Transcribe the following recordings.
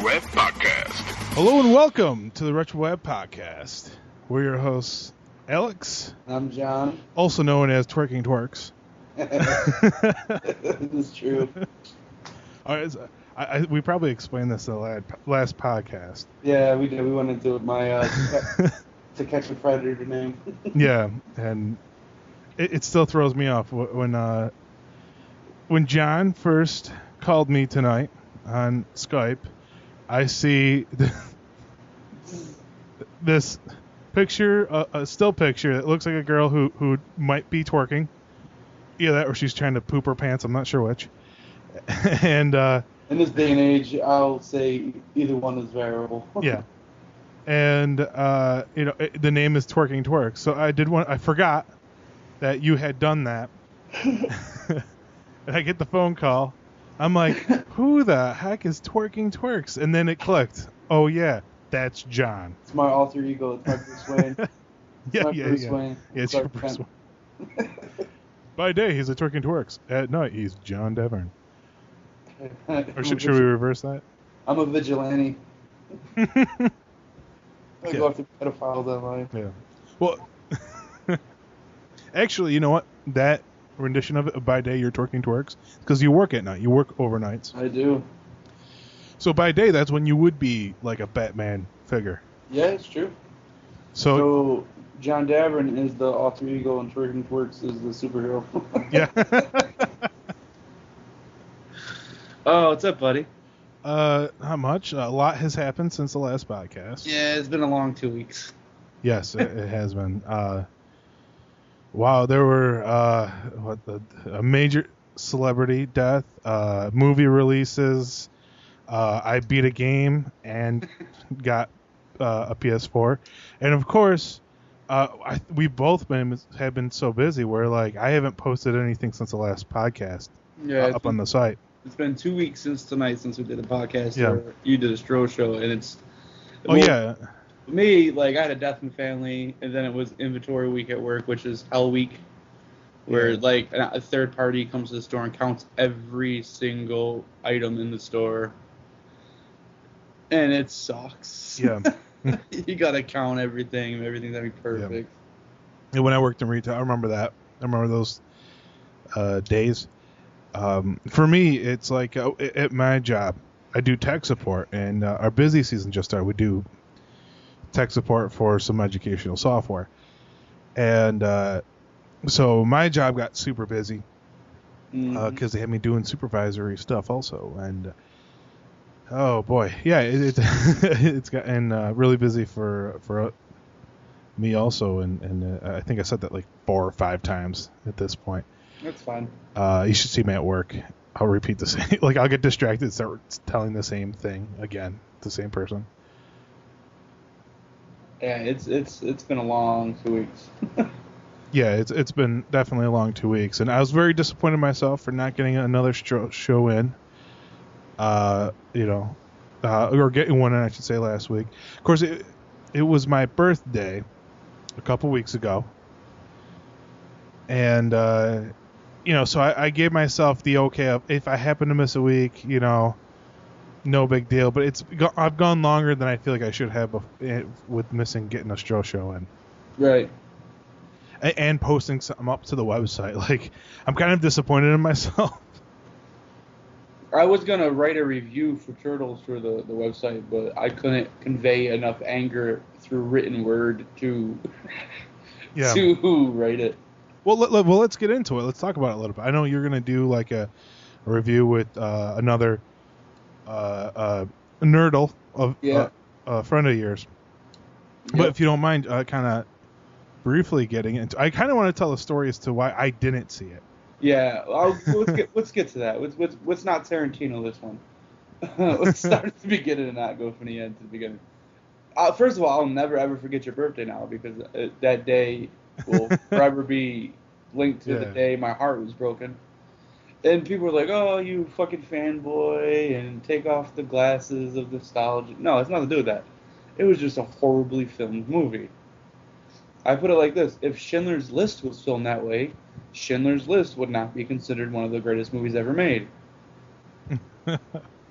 Retro Web Podcast. Hello and welcome to the Retro Web Podcast. We're your hosts, Alex. I'm John. Also known as Twerking Twerks. This is true. We probably explained this in the last podcast. Yeah, we did. We went into my To Catch a Predator name. Yeah, and it still throws me off when John first called me tonight on Skype. I see this picture, a still picture that looks like a girl who might be twerking. Either that or she's trying to poop her pants. I'm not sure which. And in this day and age, I'll say either one is variable. Yeah. And the name is Twerking Twerks. So I forgot that you had done that. And I get the phone call. I'm like, who the heck is Twerking Twerks? And then it clicked. Oh yeah, that's John. It's my alter ego. It's my Bruce Wayne. Yeah, it's your Bruce Wayne. By day, he's a Twerking Twerks. At night, he's John Devern. Or should we reverse that? I'm a vigilante. I go after pedophiles online. Yeah. Well, actually, you know what? That rendition of it, by day, you're Twerking Twerks, because you work at night. You work overnights. I do. So by day, that's when you would be like a Batman figure. Yeah, it's true. So John Davern is the alter ego and Twerking Twerks is the superhero. Yeah. Oh, what's up, buddy? Not much. A lot has happened since the last podcast. Yeah, it's been a long 2 weeks. Yes, it has been. Wow, there were a major celebrity death, movie releases. I beat a game and got a PS4, and of course, we both have been so busy where like I haven't posted anything since the last podcast. Up on the site. It's been 2 weeks since we did a podcast. Yeah. Where you did a Stro show, and it's. Oh yeah. For me, like I had a death in the family, and then it was inventory week at work, which is Hell Week, where like a third party comes to the store and counts every single item in the store, and it sucks. Yeah. You gotta count everything. Everything's gotta be perfect. Yeah. And when I worked in retail, I remember that. I remember those days. For me, it's like at my job, I do tech support, and our busy season just started. We do tech support for some educational software. And so my job got super busy because they had me doing supervisory stuff also. And oh boy, yeah, it's gotten really busy for me also. And I think I said that like 4 or 5 times at this point. That's fine. You should see me at work. I'll repeat the same. Like I'll get distracted and start telling the same thing again, the same person. Yeah, it's been a long 2 weeks. Yeah, it's been definitely a long 2 weeks, and I was very disappointed in myself for not getting another show in. Or getting one in, I should say, last week. Of course, it was my birthday a couple weeks ago, and so I gave myself the okay of if I happen to miss a week, no big deal, but I've gone longer than I feel like I should have with missing getting a show in. Right. And posting something up to the website. Like, I'm kind of disappointed in myself. I was going to write a review for Turtles for the website, but I couldn't convey enough anger through written word to write it. Well, let's get into it. Let's talk about it a little bit. I know you're going to do like a review with another nerdle of a friend of yours. Yep. But if you don't mind kind of briefly getting into, I kind of want to tell a story as to why I didn't see it. Yeah, let's get to that. Let's not Tarantino this one. Let's start at the beginning and not go from the end to the beginning. First of all, I'll never ever forget your birthday now, because that day will forever be linked to the day my heart was broken. And people were like, oh, you fucking fanboy, and take off the glasses of nostalgia. No, it's nothing to do with that. It was just a horribly filmed movie. I put it like this. If Schindler's List was filmed that way, Schindler's List would not be considered one of the greatest movies ever made.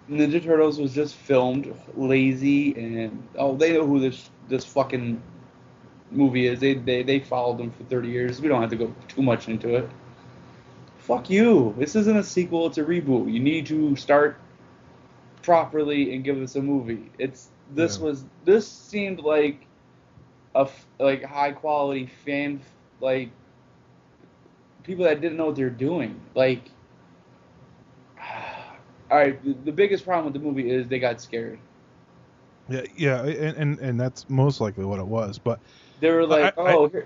Ninja Turtles was just filmed lazy, and they know who this fucking movie is. They followed them for 30 years. We don't have to go too much into it. Fuck you. This isn't a sequel, it's a reboot. You need to start properly and give us a movie. This seemed like like high quality fan, like people that didn't know what they're doing. Like, all right, the biggest problem with the movie is they got scared. Yeah, and that's most likely what it was. But they were like,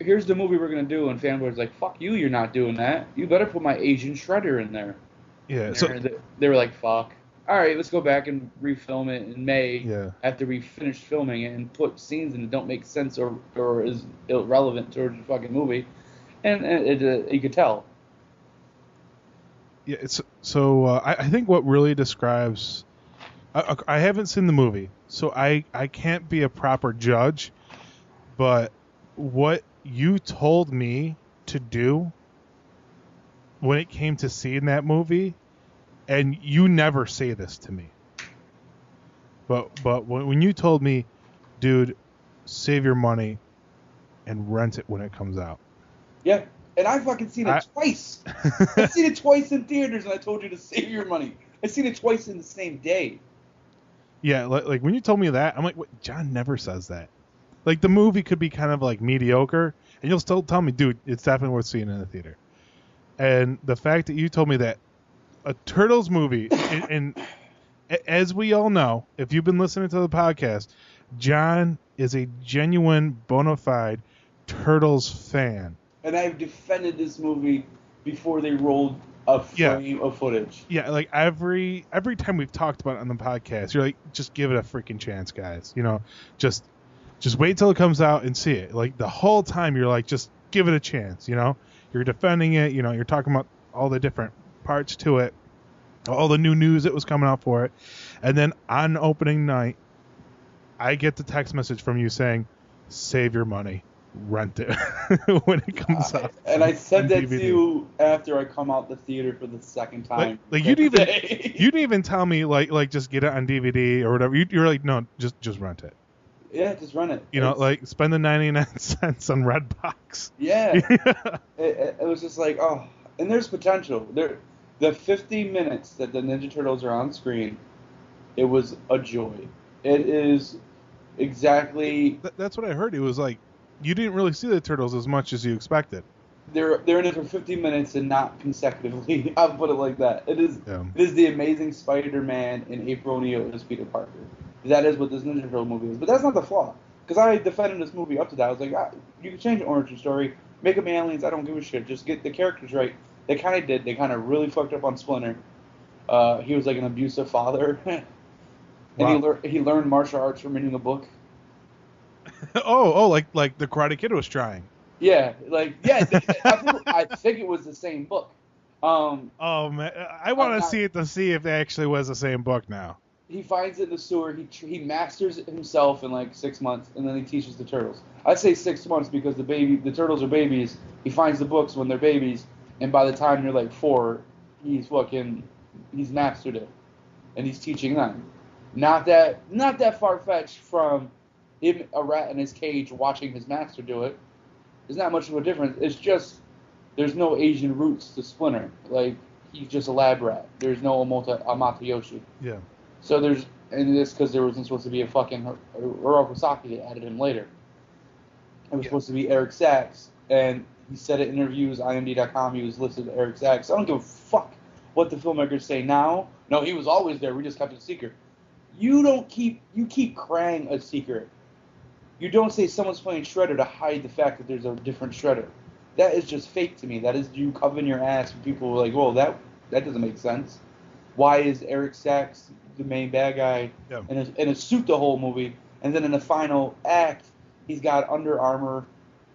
here's the movie we're gonna do, and fanboys like, fuck you, you're not doing that. You better put my Asian Shredder in there. Yeah. They were like, fuck. All right, let's go back and refilm it in May. Yeah. After we finish filming it and put scenes in that don't make sense or is irrelevant towards the fucking movie, and you could tell. Yeah, I think what really describes. I haven't seen the movie, so I can't be a proper judge. But what you told me to do when it came to seeing that movie, and you never say this to me, but when you told me, dude, save your money and rent it when it comes out. Yeah. And I fucking seen it twice. I've seen it twice in theaters, and I told you to save your money. I've seen it twice in the same day. Yeah, like when you told me that, I'm like, what? John never says that. Like, the movie could be kind of like mediocre, and you'll still tell me, dude, it's definitely worth seeing in the theater. And the fact that you told me that a Turtles movie, and as we all know, if you've been listening to the podcast, John is a genuine, bona fide Turtles fan. And I've defended this movie before they rolled a frame of footage. Yeah, like every time we've talked about it on the podcast, you're like, just give it a freaking chance, guys. You know, just wait till it comes out and see it. Like, the whole time you're like, just give it a chance. You know, you're defending it. You know, you're talking about all the different parts to it, all the new news that was coming out for it, and then on opening night, I get the text message from you saying, "Save your money. Rent it when it comes out." And I said that to you after I come out the theater for the second time. Like you didn't even tell me like just get it on DVD or whatever. You're like, no, just rent it. Yeah, just rent it. You know, like spend the 99 cents on Redbox. Yeah. It was just like, oh, and there's potential. The 50 minutes that the Ninja Turtles are on screen, it was a joy. It is exactly. That's what I heard. It was like, you didn't really see the Turtles as much as you expected. They're in it for 50 minutes and not consecutively. I'll put it like that. It is the Amazing Spider-Man and April O'Neil as Peter Parker. That is what this Ninja Turtle movie is. But that's not the flaw. Because I defended this movie up to that. I was like, you can change the origin story, make them aliens, I don't give a shit. Just get the characters right. They kind of did. They kind of really fucked up on Splinter. He was like an abusive father. And wow. he learned martial arts from reading a book. Like the Karate Kid was trying. Yeah, I think it was the same book. Oh man, I want to see it to see if it actually was the same book now. He finds it in the sewer. He masters it himself in like 6 months, and then he teaches the turtles. I say 6 months because the turtles are babies. He finds the books when they're babies, and by the time you're like 4, he's mastered it, and he's teaching them. Not that far fetched from him, a rat in his cage, watching his master do it. There's not much of a difference. It's just there's no Asian roots to Splinter. Like, he's just a lab rat. There's no Amatayoshi. Yeah. So and this because there wasn't supposed to be a fucking Hiroko Saki. They added him later. It was supposed to be Eric Sachs, and he said in interviews, IMDb.com, he was listed as Eric Sachs. I don't give a fuck what the filmmakers say now. No, he was always there. We just kept it a secret. You keep Krang a secret. You don't say someone's playing Shredder to hide the fact that there's a different Shredder. That is just fake to me. That is you covering your ass when people are like, well, that doesn't make sense. Why is Eric Sachs the main bad guy in a suit the whole movie, and then in the final act, he's got Under Armour,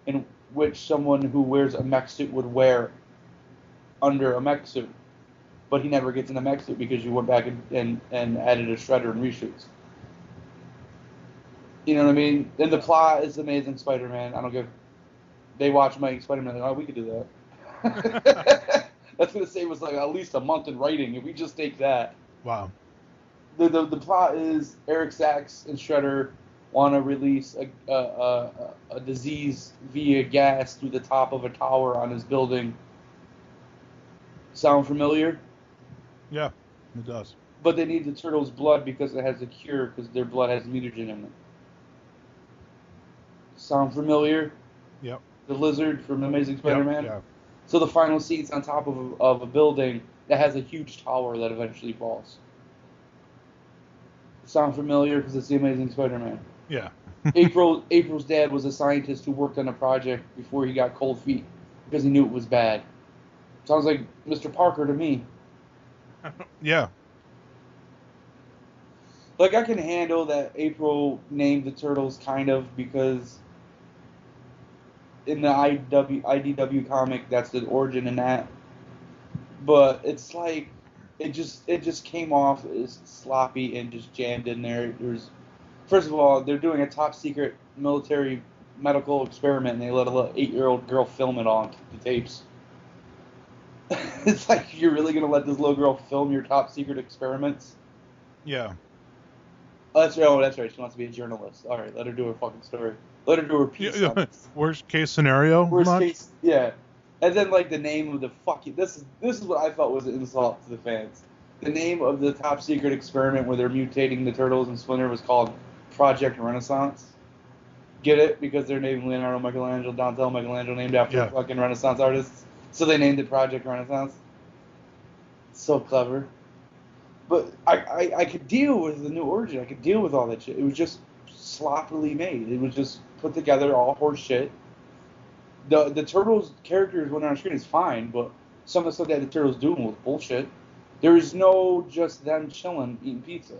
in which someone who wears a mech suit would wear under a mech suit. But he never gets in a mech suit because you went back and added a Shredder and reshoots. You know what I mean? And the plot is Amazing Spider-Man. They watch Amazing Spider-Man, like, oh, we could do that. That's going to save us like at least a month in writing if we just take that. Wow. The plot is Eric Sachs and Shredder want to release a disease via gas through the top of a tower on his building. Sound familiar? Yeah, it does. But they need the turtles' blood because it has a cure, because their blood has mutagen in it. Sound familiar? Yep. The lizard from Amazing Spider-Man? Yeah. So the final scene's on top of a building that has a huge tower that eventually falls. Sound familiar? Because it's the Amazing Spider-Man. Yeah. April's dad was a scientist who worked on a project before he got cold feet because he knew it was bad. Sounds like Mr. Parker to me. Yeah. Like, I can handle that April named the turtles kind of, because in the IDW comic, that's the origin in that. But it's like it just came off as sloppy and just jammed in there. First of all, they're doing a top secret military medical experiment, and they let a little 8-year-old girl film it on the tapes. It's like, you're really gonna let this little girl film your top secret experiments? Yeah. Oh, that's right. She wants to be a journalist. All right, let her do her fucking story. Let her do her piece. Worst case scenario. Worst case, yeah. And then, like, the name of the fucking... This is what I thought was an insult to the fans. The name of the top secret experiment where they're mutating the turtles and Splinter was called Project Renaissance. Get it? Because they're named Leonardo, Michelangelo, Donatello, Michelangelo, named after fucking Renaissance artists. So they named it Project Renaissance. So clever. But I could deal with the New Origin. I could deal with all that shit. It was just sloppily made. It was just put together, all horse shit. The Turtles characters when they're on screen is fine, but some of the stuff that the Turtles doing was bullshit. There is no just them chilling eating pizza.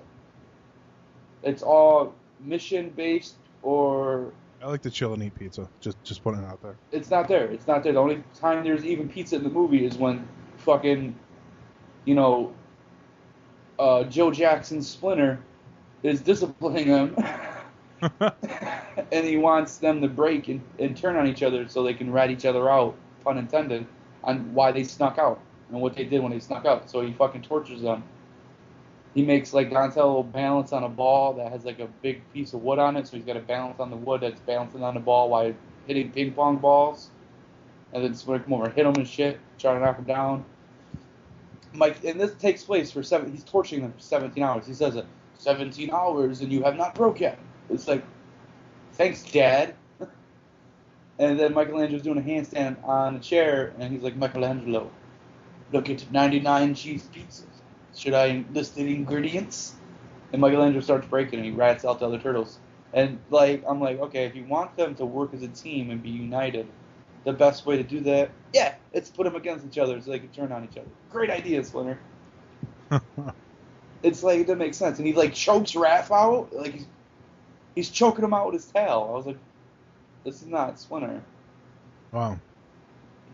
It's all mission based, or I like to chill and eat pizza. Just putting it out there. It's not there. It's not there. The only time there's even pizza in the movie is when fucking, Joe Jackson's Splinter is disciplining them. And he wants them to break and turn on each other so they can rat each other out, pun intended, on why they snuck out and what they did when they snuck out. So he fucking tortures them. He makes, like, Donatello balance on a ball that has, like, a big piece of wood on it, so he's got to balance on the wood that's bouncing on the ball while hitting ping pong balls. And then Splinter come over and hit him and shit, try to knock him down. Mike, and this takes place for he's torturing them for 17 hours. He says, 17 hours and you have not broke yet. It's like, thanks, Dad. And then Michelangelo's doing a handstand on a chair, and he's like, Michelangelo, look at 99 cheese pizzas. Should I list the ingredients? And Michelangelo starts breaking, and he rats out the other turtles. And, like, I'm like, okay, if you want them to work as a team and be united, the best way to do that, it's put them against each other so they can turn on each other. Great idea, Splinter. It's like, it doesn't make sense. And he, like, chokes Raph out. Like, he's choking him out with his tail. I was like, this is not Splinter. Wow.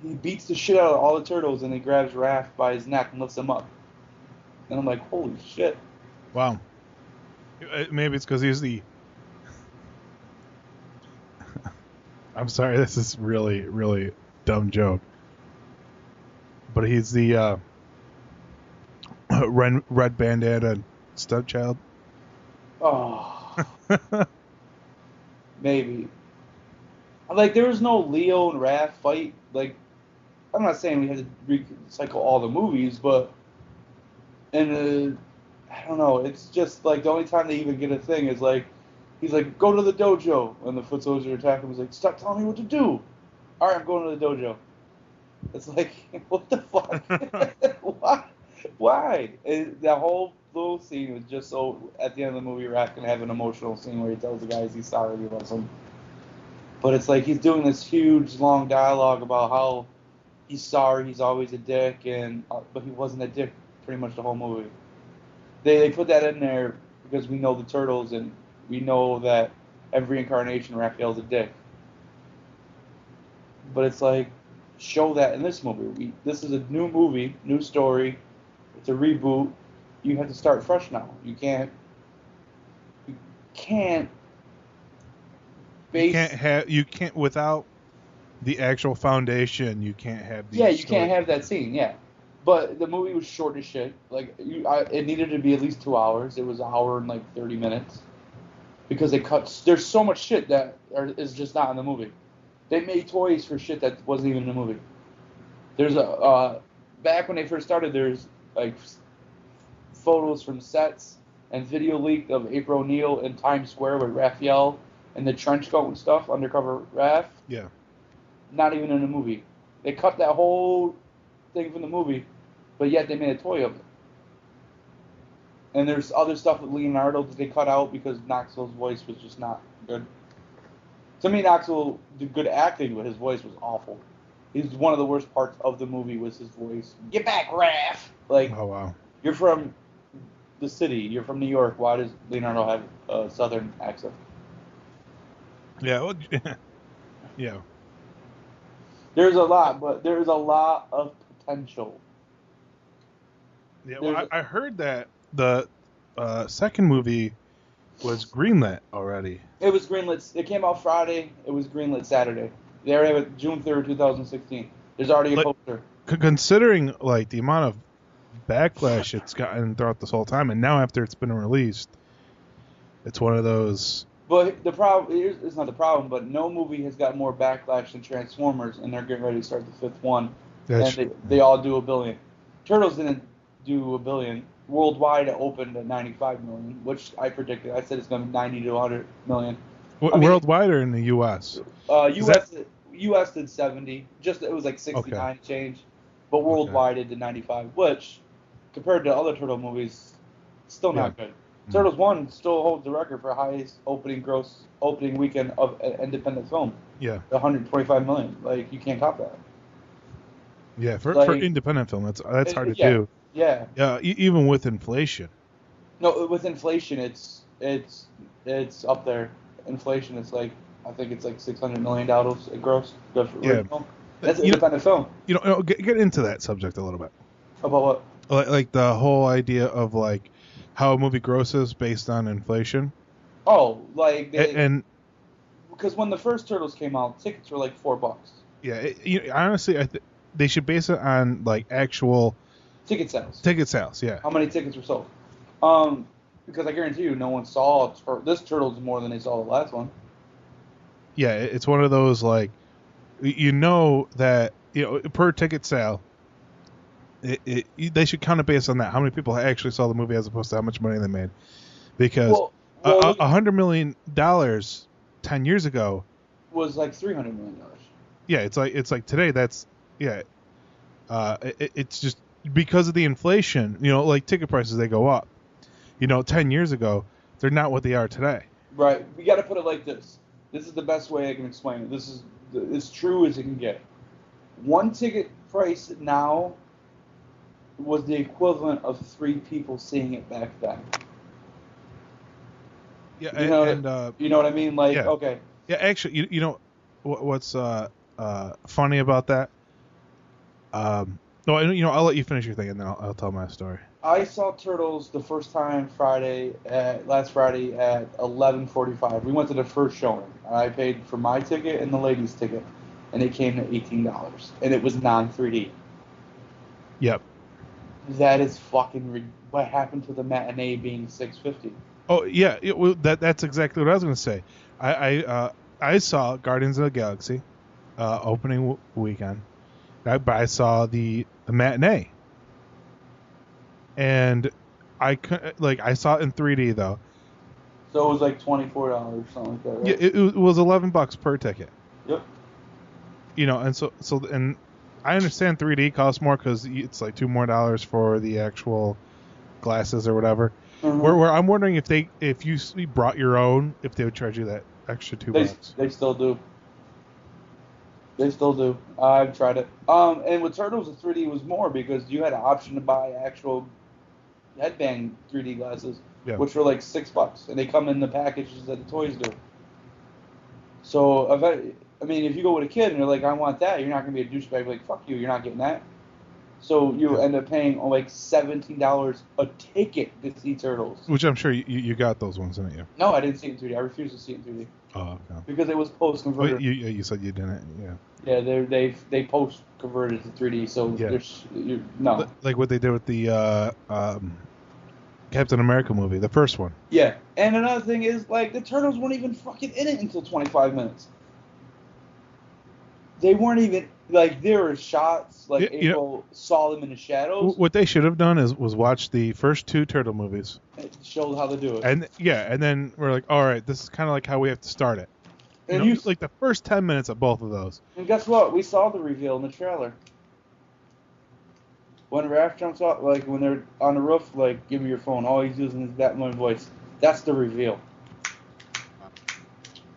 He beats the shit out of all the turtles, and he grabs Raph by his neck and lifts him up. And I'm like, holy shit. Wow. Maybe it's because he's the... I'm sorry, this is really, really dumb joke. But he's the red bandana stepchild. Oh. Maybe. Like, there was no Leo and Raph fight. Like, I'm not saying we had to recycle all the movies, but... And, I don't know, it's just, like, the only time they even get a thing is, like, he's like, go to the dojo. And the foot soldiers attack him. He's like, stop telling me what to do. All right, I'm going to the dojo. It's like, what the fuck? Why? And that whole little scene was just so, at the end of the movie, Raph can have an emotional scene where he tells the guys he's sorry he loves them. But it's like he's doing this huge, long dialogue about how he's sorry, he's always a dick, but he wasn't a dick pretty much the whole movie. They put that in there because we know the Turtles, and we know that every incarnation Raphael's a dick. But it's like, show that in this movie. This is a new movie, new story. It's a reboot. You have to start fresh now. You can't without the actual foundation. You can't have these. Yeah, you can't have that scene. Yeah, But the movie was short as shit. Like it needed to be at least 2 hours. It was an hour and like 30 minutes because they cut. There's so much shit that is just not in the movie. They made toys for shit that wasn't even in the movie. There's a back when they first started. There's like photos from sets and video leaked of April O'Neil in Times Square with Raphael and the trench coat and stuff, undercover Raph. Yeah. Not even in the movie. They cut that whole thing from the movie, but yet they made a toy of it. And there's other stuff with Leonardo that they cut out because Knoxville's voice was just not good. To me, Knoxville did good acting, but his voice was awful. He's one of the worst parts of the movie was his voice. Get back, Raph! Like, Oh wow. you're from the city. You're from New York. Why does Leonardo have a southern accent? Yeah. Well, yeah. There's a lot, but there's a lot of potential. Yeah. Well, I heard that the second movie was greenlit already. It was greenlit. It came out Friday. It was greenlit Saturday. They already have it June 3rd, 2016. There's already a poster. Considering like the amount of backlash it's gotten throughout this whole time, and now after it's been released, it's one of those. But the problem it's not the problem, but no movie has got more backlash than Transformers, and they're getting ready to start the fifth one, and they all do $1 billion. Turtles didn't do $1 billion. Worldwide, it opened at 95 million, which I predicted. I said it's going to be 90 to 100 million. Worldwide or in the U.S.? U.S. did 70. Just it was like 69 change, but worldwide it did 95, which compared to other Turtle movies, still not good. Turtles 1 still holds the record for highest opening weekend of an independent film. Yeah. 125 million. Like, you can't top that. Yeah, for independent film, that's hard to do. Yeah. Yeah, even with inflation. No, with inflation, it's up there. Inflation, it's like, I think it's like $600 million it gross. That's an independent film. Get into that subject a little bit. About what? Like the whole idea of like how a movie grosses based on inflation. Oh, like because when the first Turtles came out, tickets were like $4. Yeah, honestly, they should base it on like actual ticket sales. Ticket sales, yeah. How many tickets were sold? Because I guarantee you, no one saw this Turtles more than they saw the last one. Yeah, it's one of those like, that per ticket sale. They should kind of base on that. How many people actually saw the movie as opposed to how much money they made? Because $100 million 10 years ago was like $300 million. Yeah, it's like today. That's it's just because of the inflation. Like ticket prices, they go up. 10 years ago, they're not what they are today. Right. We got to put it like this. This is the best way I can explain it. This is as true as it can get. One ticket price now was the equivalent of 3 people seeing it back then. Yeah, you know what I mean? Like, yeah. Okay. Yeah, actually, what's funny about that? No, I'll let you finish your thing and then I'll tell my story. I saw Turtles the first time last Friday at 11:45. We went to the first showing. I paid for my ticket and the ladies' ticket, and it came to $18, and it was non-3D. Yep. That is fucking. What happened to the matinee being $6.50? Oh yeah, that's exactly what I was going to say. I saw Guardians of the Galaxy opening weekend, but I saw the matinee, and I saw it in 3D though. So it was like $24, something like that. Right? Yeah, it was $11 per ticket. Yep. And I understand 3D costs more because it's like $2 more for the actual glasses or whatever. Mm-hmm. Where I'm wondering if you brought your own, if they would charge you that extra $2. They still do. They still do. I've tried it. And with Turtles, the 3D was more because you had an option to buy actual headband 3D glasses, which were like $6, and they come in the packages that the toys do. So, if you go with a kid and you're like, I want that, you're not going to be a douchebag like, fuck you, you're not getting that. So you end up paying like $17 a ticket to see Turtles. Which I'm sure you got those ones, didn't you? No, I didn't see it in 3D. I refused to see it in 3D. Oh, okay. Because it was post-converted. You said you didn't, yeah. Yeah, they post-converted to 3D, so Yeah. no. Like what they did with the Captain America movie, the first one. Yeah, and another thing is, like, the Turtles weren't even fucking in it until 25 minutes. They weren't even, like, there were shots, like, April saw them in the shadows. What they should have done was watch the first 2 Turtle movies. It showed how to do it. And then we're like, all right, this is kind of like how we have to start it. Like the first 10 minutes of both of those. And guess what? We saw the reveal in the trailer. When Raph jumps out, like, when they're on the roof, like, give me your phone. All he's using is Batman voice. That's the reveal.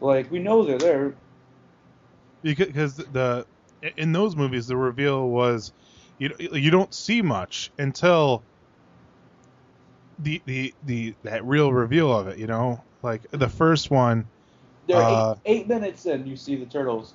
Like, we know they're there. Because in those movies, the reveal was, you don't see much until that real reveal of it, Like, the first one... They're 8 minutes in, you see the Turtles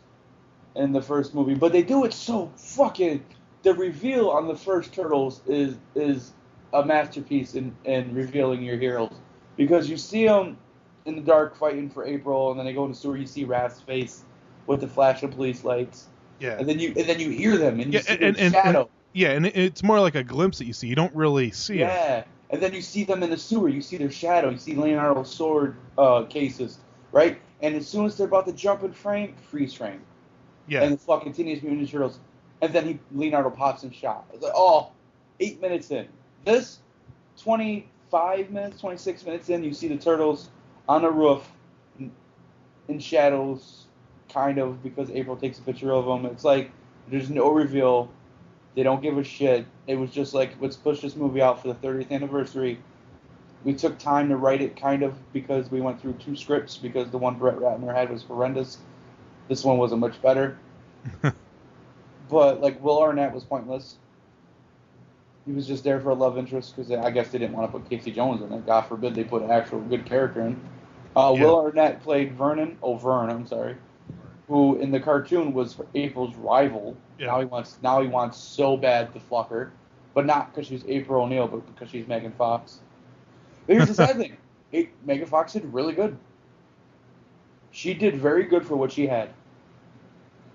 in the first movie. But they do it so fucking... The reveal on the first Turtles is a masterpiece in revealing your heroes. Because you see them in the dark fighting for April, and then they go in the sewer, you see Raph's face with the flash of police lights. Yeah. And then you hear them, and you see their shadow. And it's more like a glimpse that you see. You don't really see it. Yeah. And then you see them in the sewer. You see their shadow. You see Leonardo's sword cases, right? And as soon as they're about to jump in frame, freeze frame. Yeah. And the fucking Teenage Mutant Ninja Turtles. And then Leonardo pops and shot. It's like, 8 minutes in. This, 25 minutes, 26 minutes in, you see the Turtles on a roof in shadows, kind of, because April takes a picture of them. It's like, there's no reveal. They don't give a shit. It was just like, let's push this movie out for the 30th anniversary. We took time to write it, kind of, because we went through 2 scripts, because the one Brett Ratner had was horrendous. This one wasn't much better. But, like, Will Arnett was pointless. He was just there for a love interest, because I guess they didn't want to put Casey Jones in it. God forbid they put an actual good character in. Will Arnett played Vern, I'm sorry, who in the cartoon was April's rival. Yeah. Now he wants so bad to fuck her, but not because she's April O'Neil, but because she's Megan Fox. But here's the sad thing: Megan Fox did really good. She did very good for what she had.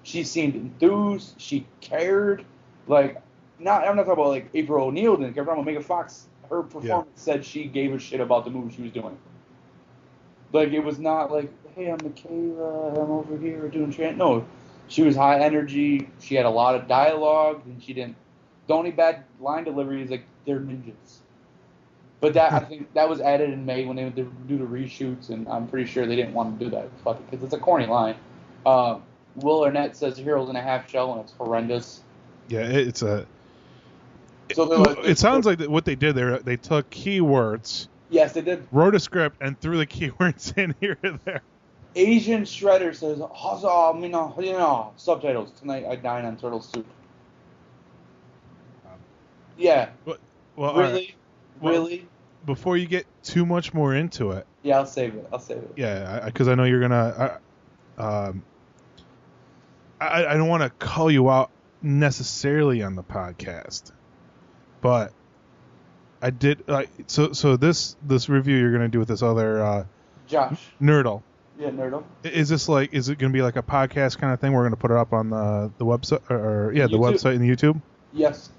She seemed enthused. She cared. Like, I'm not talking about like April O'Neil didn't care. I'm talking about Megan Fox. Her performance said she gave a shit about the movie she was doing. Like, it was not like, hey, I'm Michaela, I'm over here doing trans. No, she was high energy. She had a lot of dialogue, and she didn't. The only bad line delivery is like, they're ninjas. But that I think that was added in May when they would do the reshoots, and I'm pretty sure they didn't want to do that. Fuck it, because it's a corny line. Will Arnett says heroes in a half shell, and it's horrendous. Yeah, it's a. It sounds like what they did there. They took keywords. Yes, they did. Wrote a script and threw the keywords in here and there. Asian Shredder says, subtitles. Tonight I dine on turtle soup. Yeah. Well, really? Right. Well, really? Before you get too much more into it. Yeah, I'll save it. Yeah, because I know you're gonna. I don't want to call you out necessarily on the podcast, but I did. So this review you're gonna do with this other Josh Nerdle. Yeah, Nerdle. Is it gonna be like a podcast kind of thing? We're gonna put it up on the website the website and the YouTube. Yes.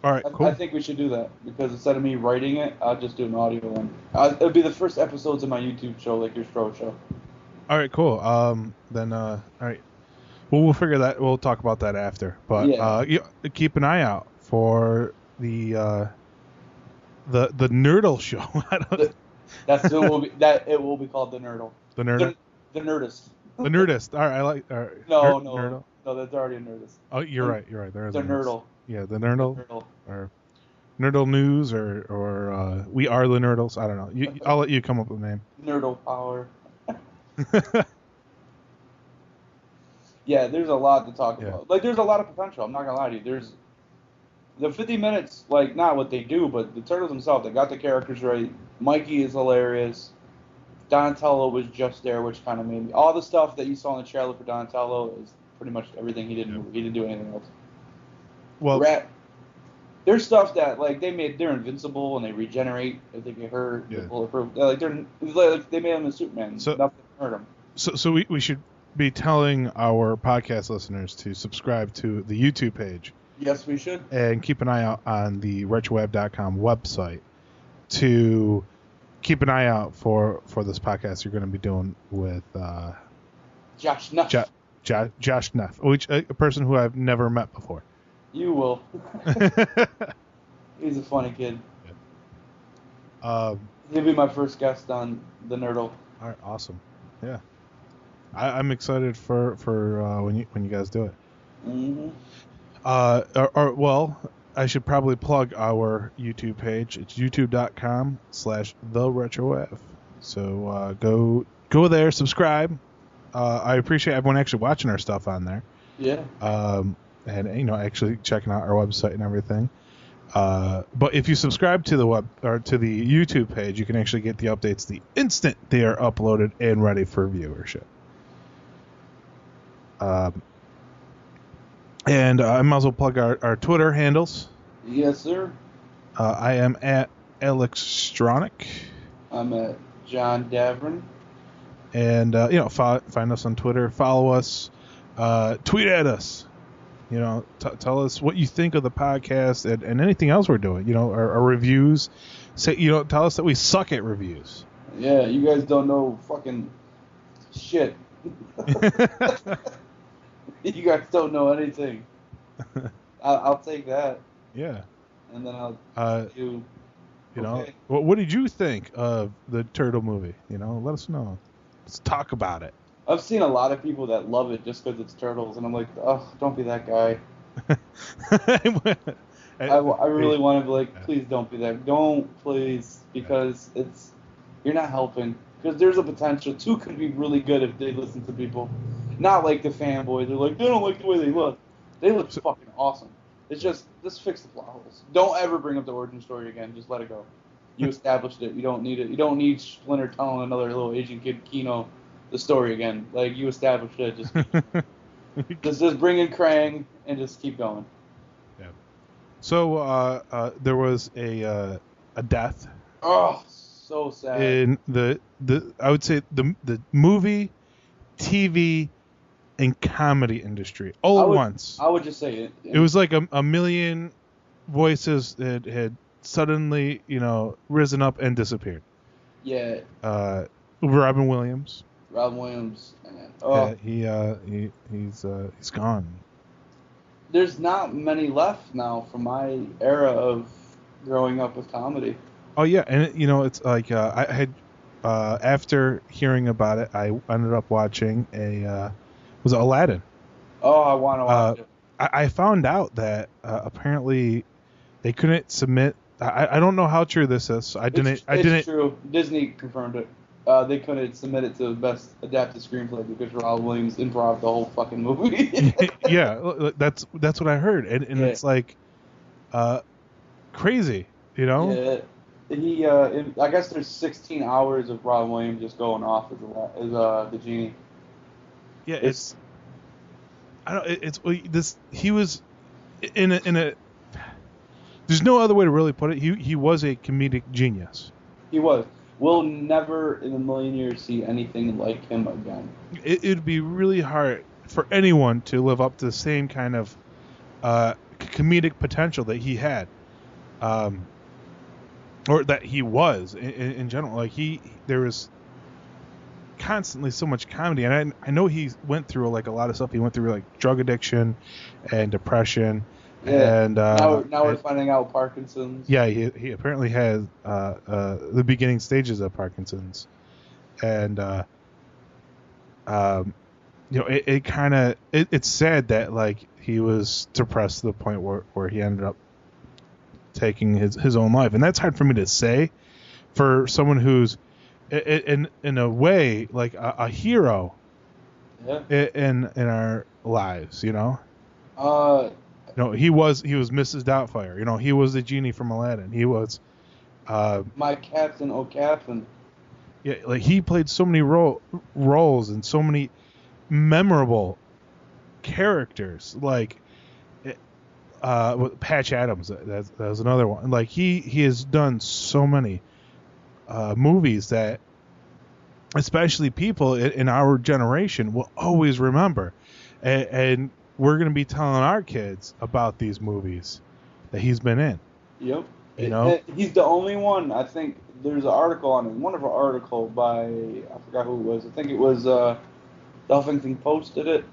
All right, cool. I think we should do that, because instead of me writing it, I'll just do an audio one. It'll be the first episodes of my YouTube show, like your Stro show. All right, cool. Then all right. Well, we'll figure that. We'll talk about that after. But keep an eye out for the Nerdle show. It will be called the Nerdle. The Nerdle. The Nerdist. The Nerdist. All right, I like. All right. No, that's already a Nerdist. Oh, you're right. There's the Nerdle. Yeah, the Nerdle. Or Nerdle News, or We Are the Nerdles. I don't know. I'll let you come up with a name. Nerdle Power. Yeah, there's a lot to talk about. Like, there's a lot of potential. I'm not gonna lie to you. There's the 50 minutes, like, not what they do, but the Turtles themselves, they got the characters right. Mikey is hilarious. Donatello was just there, which kind of made me. All the stuff that you saw in the trailer for Donatello is pretty much everything he did. He didn't do anything else. Well, There's stuff that like they're invincible and they regenerate if they get hurt. Yeah. They're bulletproof. Like they made them as Superman. So- Nothing hurt them. So we should be telling our podcast listeners to subscribe to the YouTube page. Yes, we should. And keep an eye out on the retroweb.com website to keep an eye out for this podcast you're going to be doing with Josh Nuff. Josh Neff, which a person who I've never met before. You will. He's a funny kid. Yeah. He'll be my first guest on the Nerdle. All right, awesome. Yeah, I'm excited for when you guys do it. Mm-hmm. Well, I should probably plug our YouTube page. It's youtube.com/theretroweb. So go there, subscribe. I appreciate everyone actually watching our stuff on there. Yeah. And actually checking out our website and everything. But if you subscribe to the YouTube page, you can actually get the updates the instant they are uploaded and ready for viewership. And I might as well plug our Twitter handles. Yes, sir. I am at Alexstronic. I'm at John Davern. And find us on Twitter, follow us, tweet at us. Tell us what you think of the podcast and anything else we're doing. Our reviews. Tell us that we suck at reviews. Yeah, you guys don't know fucking shit. You guys don't know anything. I'll take that. Yeah. And then I'll do. Okay. What did you think of the Turtle movie? Let us know. Let's talk about it. I've seen a lot of people that love it just because it's turtles, and I'm like, oh, don't be that guy. I really want to be like, please don't be that. Don't, please, because you're not helping. Because there's a potential. 2 could be really good if they listen to people. Not like the fanboys. They're like, they don't like the way they look. They look fucking awesome. It's just fix the plot holes. Don't ever bring up the origin story again. Just let it go. You established it. You don't need it. You don't need Splinter telling another little Asian kid Kino the story again. Like, you established it. Just bring in Krang and just keep going. Yeah. So there was a death. Oh, so sad. In the I would say the movie, TV, and comedy industry all at once. I would just say it. It was like a million voices that had suddenly risen up and disappeared. Yeah. Robin Williams. Robin Williams. He's gone. There's not many left now from my era of growing up with comedy. Oh yeah, and it's like I had after hearing about it, I ended up watching was it Aladdin? Oh, I want to watch it. I found out that apparently they couldn't submit. I don't know how true this is. It's true. Disney confirmed it. They couldn't submit it to the best adapted screenplay because Robin Williams improv the whole fucking movie. Yeah, that's what I heard, and it's like crazy, Yeah. I guess there's 16 hours of Robin Williams just going off as the genie. Yeah, he was in a. There's no other way to really put it. He was a comedic genius. He was. We'll never in a million years see anything like him again. It'd be really hard for anyone to live up to the same kind of comedic potential that he had, or that he was in general. Like there was constantly so much comedy, and I know he went through like a lot of stuff. He went through like drug addiction and depression. Yeah. And now we're finding out Parkinson's. Yeah, he apparently has the beginning stages of Parkinson's, and it's sad that like he was depressed to the point where he ended up taking his own life, and that's hard for me to say for someone who's in a way like a hero. Yeah. In our lives, He was Mrs. Doubtfire. He was the genie from Aladdin. He was my Captain O'Captain. Yeah, like he played so many roles and so many memorable characters. Like Patch Adams, that was another one. Like he has done so many movies that, especially people in our generation, will always remember, and we're gonna be telling our kids about these movies that he's been in. Yep. You know, He's the only one. I think there's an article on it. Wonderful article by, I forgot who it was. I think it was the Huffington Post did it.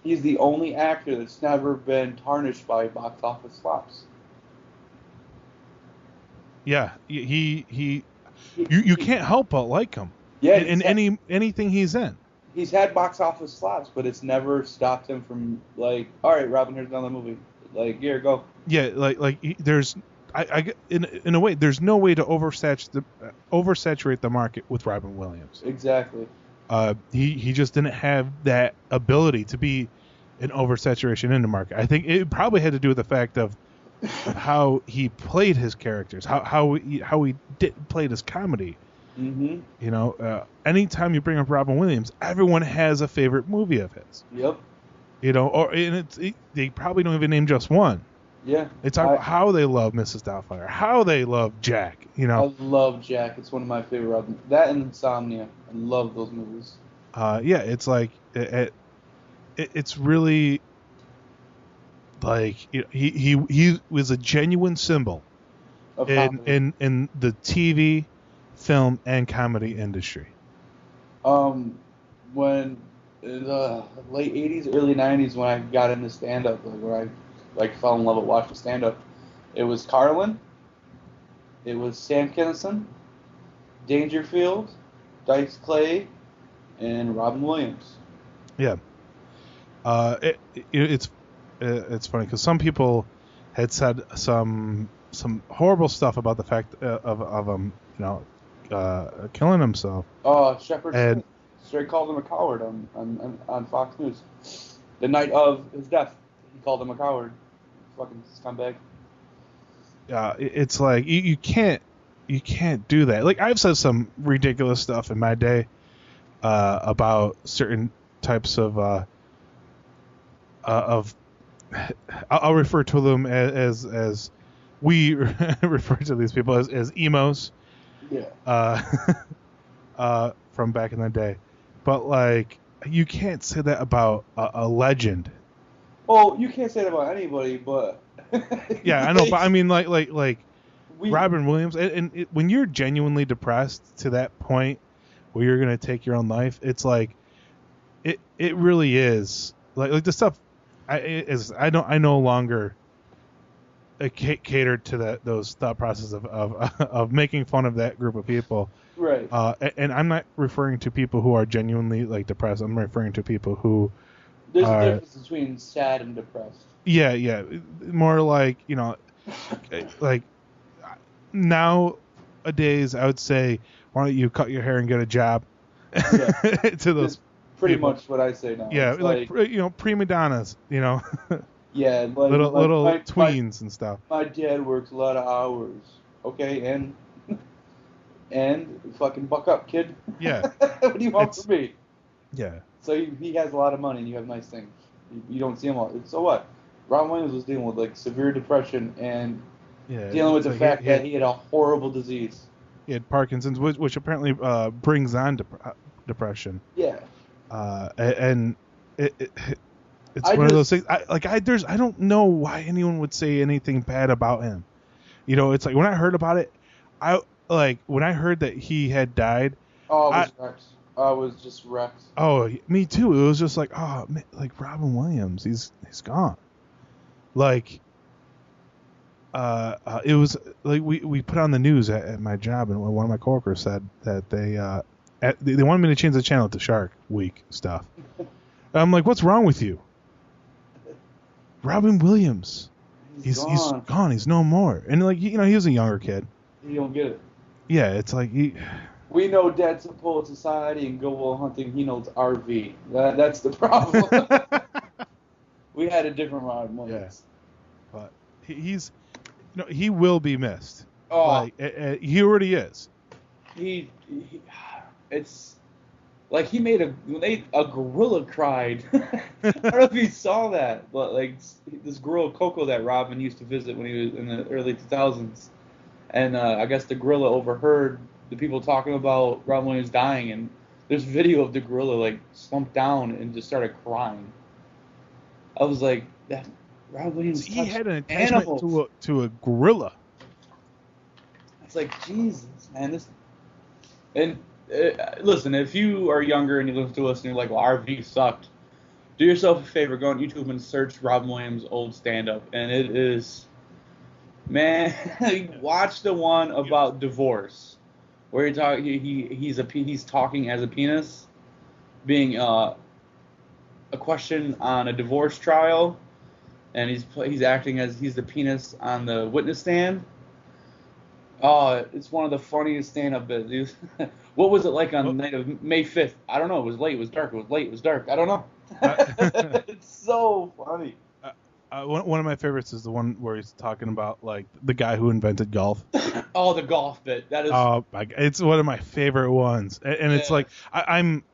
He's the only actor that's never been tarnished by box office flops. yeah, you can't help but like him. Yeah, in anything he's in. He's had box office flops, but it's never stopped him from, like, all right, Robin, here's another movie. Like, here, go. Yeah, there's, in a way, there's no way to oversaturate the market with Robin Williams. Exactly. He just didn't have that ability to be an oversaturation in the market. I think it probably had to do with the fact of how he played his characters, how he played his comedy. Mm-hmm. You know, anytime you bring up Robin Williams, everyone has a favorite movie of his. Yep. You know, they probably don't even name just one. Yeah. They talk about how they love Mrs. Doubtfire, how they love Jack. You know, I love Jack. It's one of my favorite Robin. That and Insomnia. I love those movies. Yeah, it's like it's really like, you know, he was a genuine symbol in the TV, film, and comedy industry. When in the late 80s, early 90s, when I got into stand-up, like where I fell in love with watching stand-up, it was Carlin, it was Sam Kinison, Dangerfield, Dice Clay, and Robin Williams. Yeah. It's funny because some people had said some horrible stuff about the fact of him, you know, killing himself. Oh, Shepard straight called him a coward on Fox News. The night of his death, he called him a coward. Fucking scumbag. Yeah, it's like you can't do that. Like, I've said some ridiculous stuff in my day about certain types of I'll refer to them as we refer to these people as emos. Yeah. From back in the day. But, like, you can't say that about a legend. Well, you can't say that about anybody, but yeah, I know, but I mean, like Robin Williams, and when you're genuinely depressed to that point where you're gonna take your own life, it's like it really is like the stuff I no longer catered to those thought processes of making fun of that group of people. Right. And I'm not referring to people who are genuinely, like, depressed. I'm referring to people who there's a difference between sad and depressed. Yeah. More like, you know, like nowadays I would say, why don't you cut your hair and get a job? Yeah. To those That's pretty people. much what I say now. Yeah, it's like, you know, prima donnas, you know. Yeah, like little my tweens and stuff. My dad works a lot of hours. Okay, and fucking buck up, kid. Yeah. What do you want from me? Yeah. So he has a lot of money and you have nice things. You don't see him all. So what? Robin Williams was dealing with, like, severe depression and dealing with the fact that he had a horrible disease. He had Parkinson's, which apparently brings on depression. Yeah. And it's one of those things. I don't know why anyone would say anything bad about him. You know, it's like when I heard about it, when I heard that he had died. Oh, I was wrecked. I was just wrecked. Oh, me too. It was just like, oh, man, like Robin Williams, he's gone. Like, it was like we put on the news at my job, and one of my coworkers said that they wanted me to change the channel to Shark Week stuff. I'm like, what's wrong with you? Robin Williams, he's gone. He's no more. And, like, you know, he was a younger kid. You don't get it. Yeah, it's like we know Dad's a poet society and go wall hunting. He knows RV. That's the problem. We had a different Robin Williams. Yeah. But he's, you know, he will be missed. Oh, like he already is. It's Like he made a gorilla cried. I don't know if you saw that, but like this gorilla Coco that Robin used to visit when he was in the early 2000s, and I guess the gorilla overheard the people talking about Robin Williams dying, and there's video of the gorilla like slumped down and just started crying. I was like, that Robin Williams He touched had an attachment animals. to a gorilla. It's like Jesus, man. This and listen, if you are younger and you listen to us and you're like, well, RV sucked, do yourself a favor, go on YouTube and search Robin Williams' old stand-up, and it is, man, watch the one about divorce, where he's talking as a penis, being a question on a divorce trial, and he's acting as he's the penis on the witness stand. Oh, it's one of the funniest stand-up bits, dude. What was it like on the night of May 5th? I don't know. It was late. It was dark. It was late. It was dark. I don't know. It's so funny. One of my favorites is the one where he's talking about like the guy who invented golf. Oh, the golf bit. That is. Oh, it's one of my favorite ones, and it's like I'm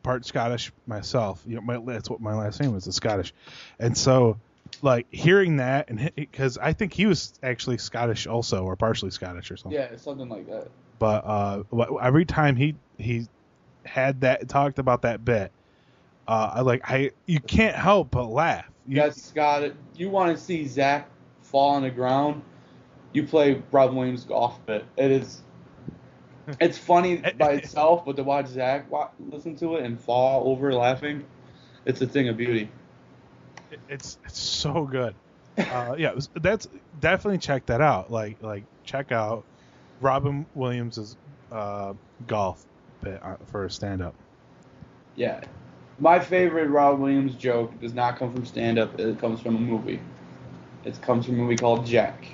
part Scottish myself. You know, that's what my last name is Scottish, and so like hearing that, and because I think he was actually Scottish also, or partially Scottish or something. Yeah, something like that. But every time he had talked about that bit, you can't help but laugh. That's got it. You want to see Zach fall on the ground? You play Robin Williams' golf bit. It's funny by itself, but to watch Zach listen to it and fall over laughing, it's a thing of beauty. It's so good. That's definitely check that out. Like check out Robin Williams' golf bit for a stand-up. Yeah. My favorite Robin Williams joke does not come from stand-up. It comes from a movie. It comes from a movie called Jack.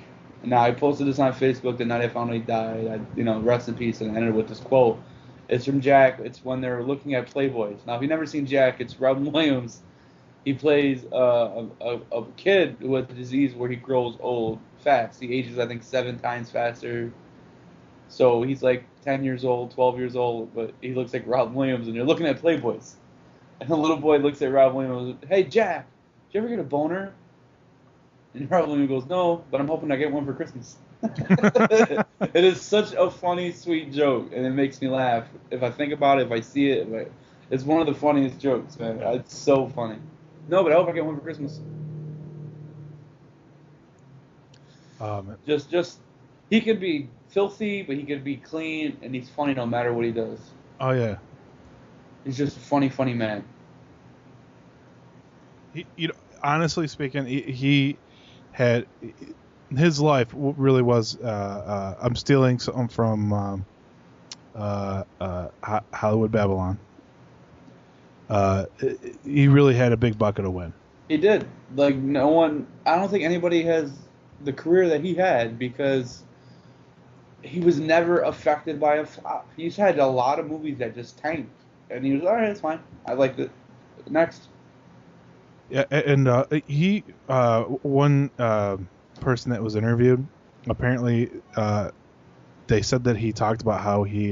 Now, I posted this on Facebook the night I found out he died. Rest in peace, and I ended with this quote. It's from Jack. It's when they're looking at Playboys. Now, if you've never seen Jack, it's Robin Williams. He plays a kid with a disease where he grows old fast. He ages, I think, 7 times faster. So he's like 10 years old, 12 years old, but he looks like Robin Williams, and they're looking at Playboys. And the little boy looks at Robin Williams and goes, "Hey, Jack, did you ever get a boner?" And Robin Williams goes, "No, but I'm hoping I get one for Christmas." It is such a funny, sweet joke, and it makes me laugh. If I think about it, if I see it, it's one of the funniest jokes, man. It's so funny. No, but I hope I get one for Christmas. Just he could be filthy, but he could be clean, and he's funny no matter what he does. Oh yeah. He's just a funny, funny man. Honestly speaking, he had his life really was. I'm stealing something from Hollywood Babylon. He really had a big bucket of win. He did. Like no one. I don't think anybody has the career that he had because he was never affected by a flop. He's had a lot of movies that just tanked. And he was, all right, it's fine. I liked it. Next. Yeah, and he, one person that was interviewed, apparently they said that he talked about how he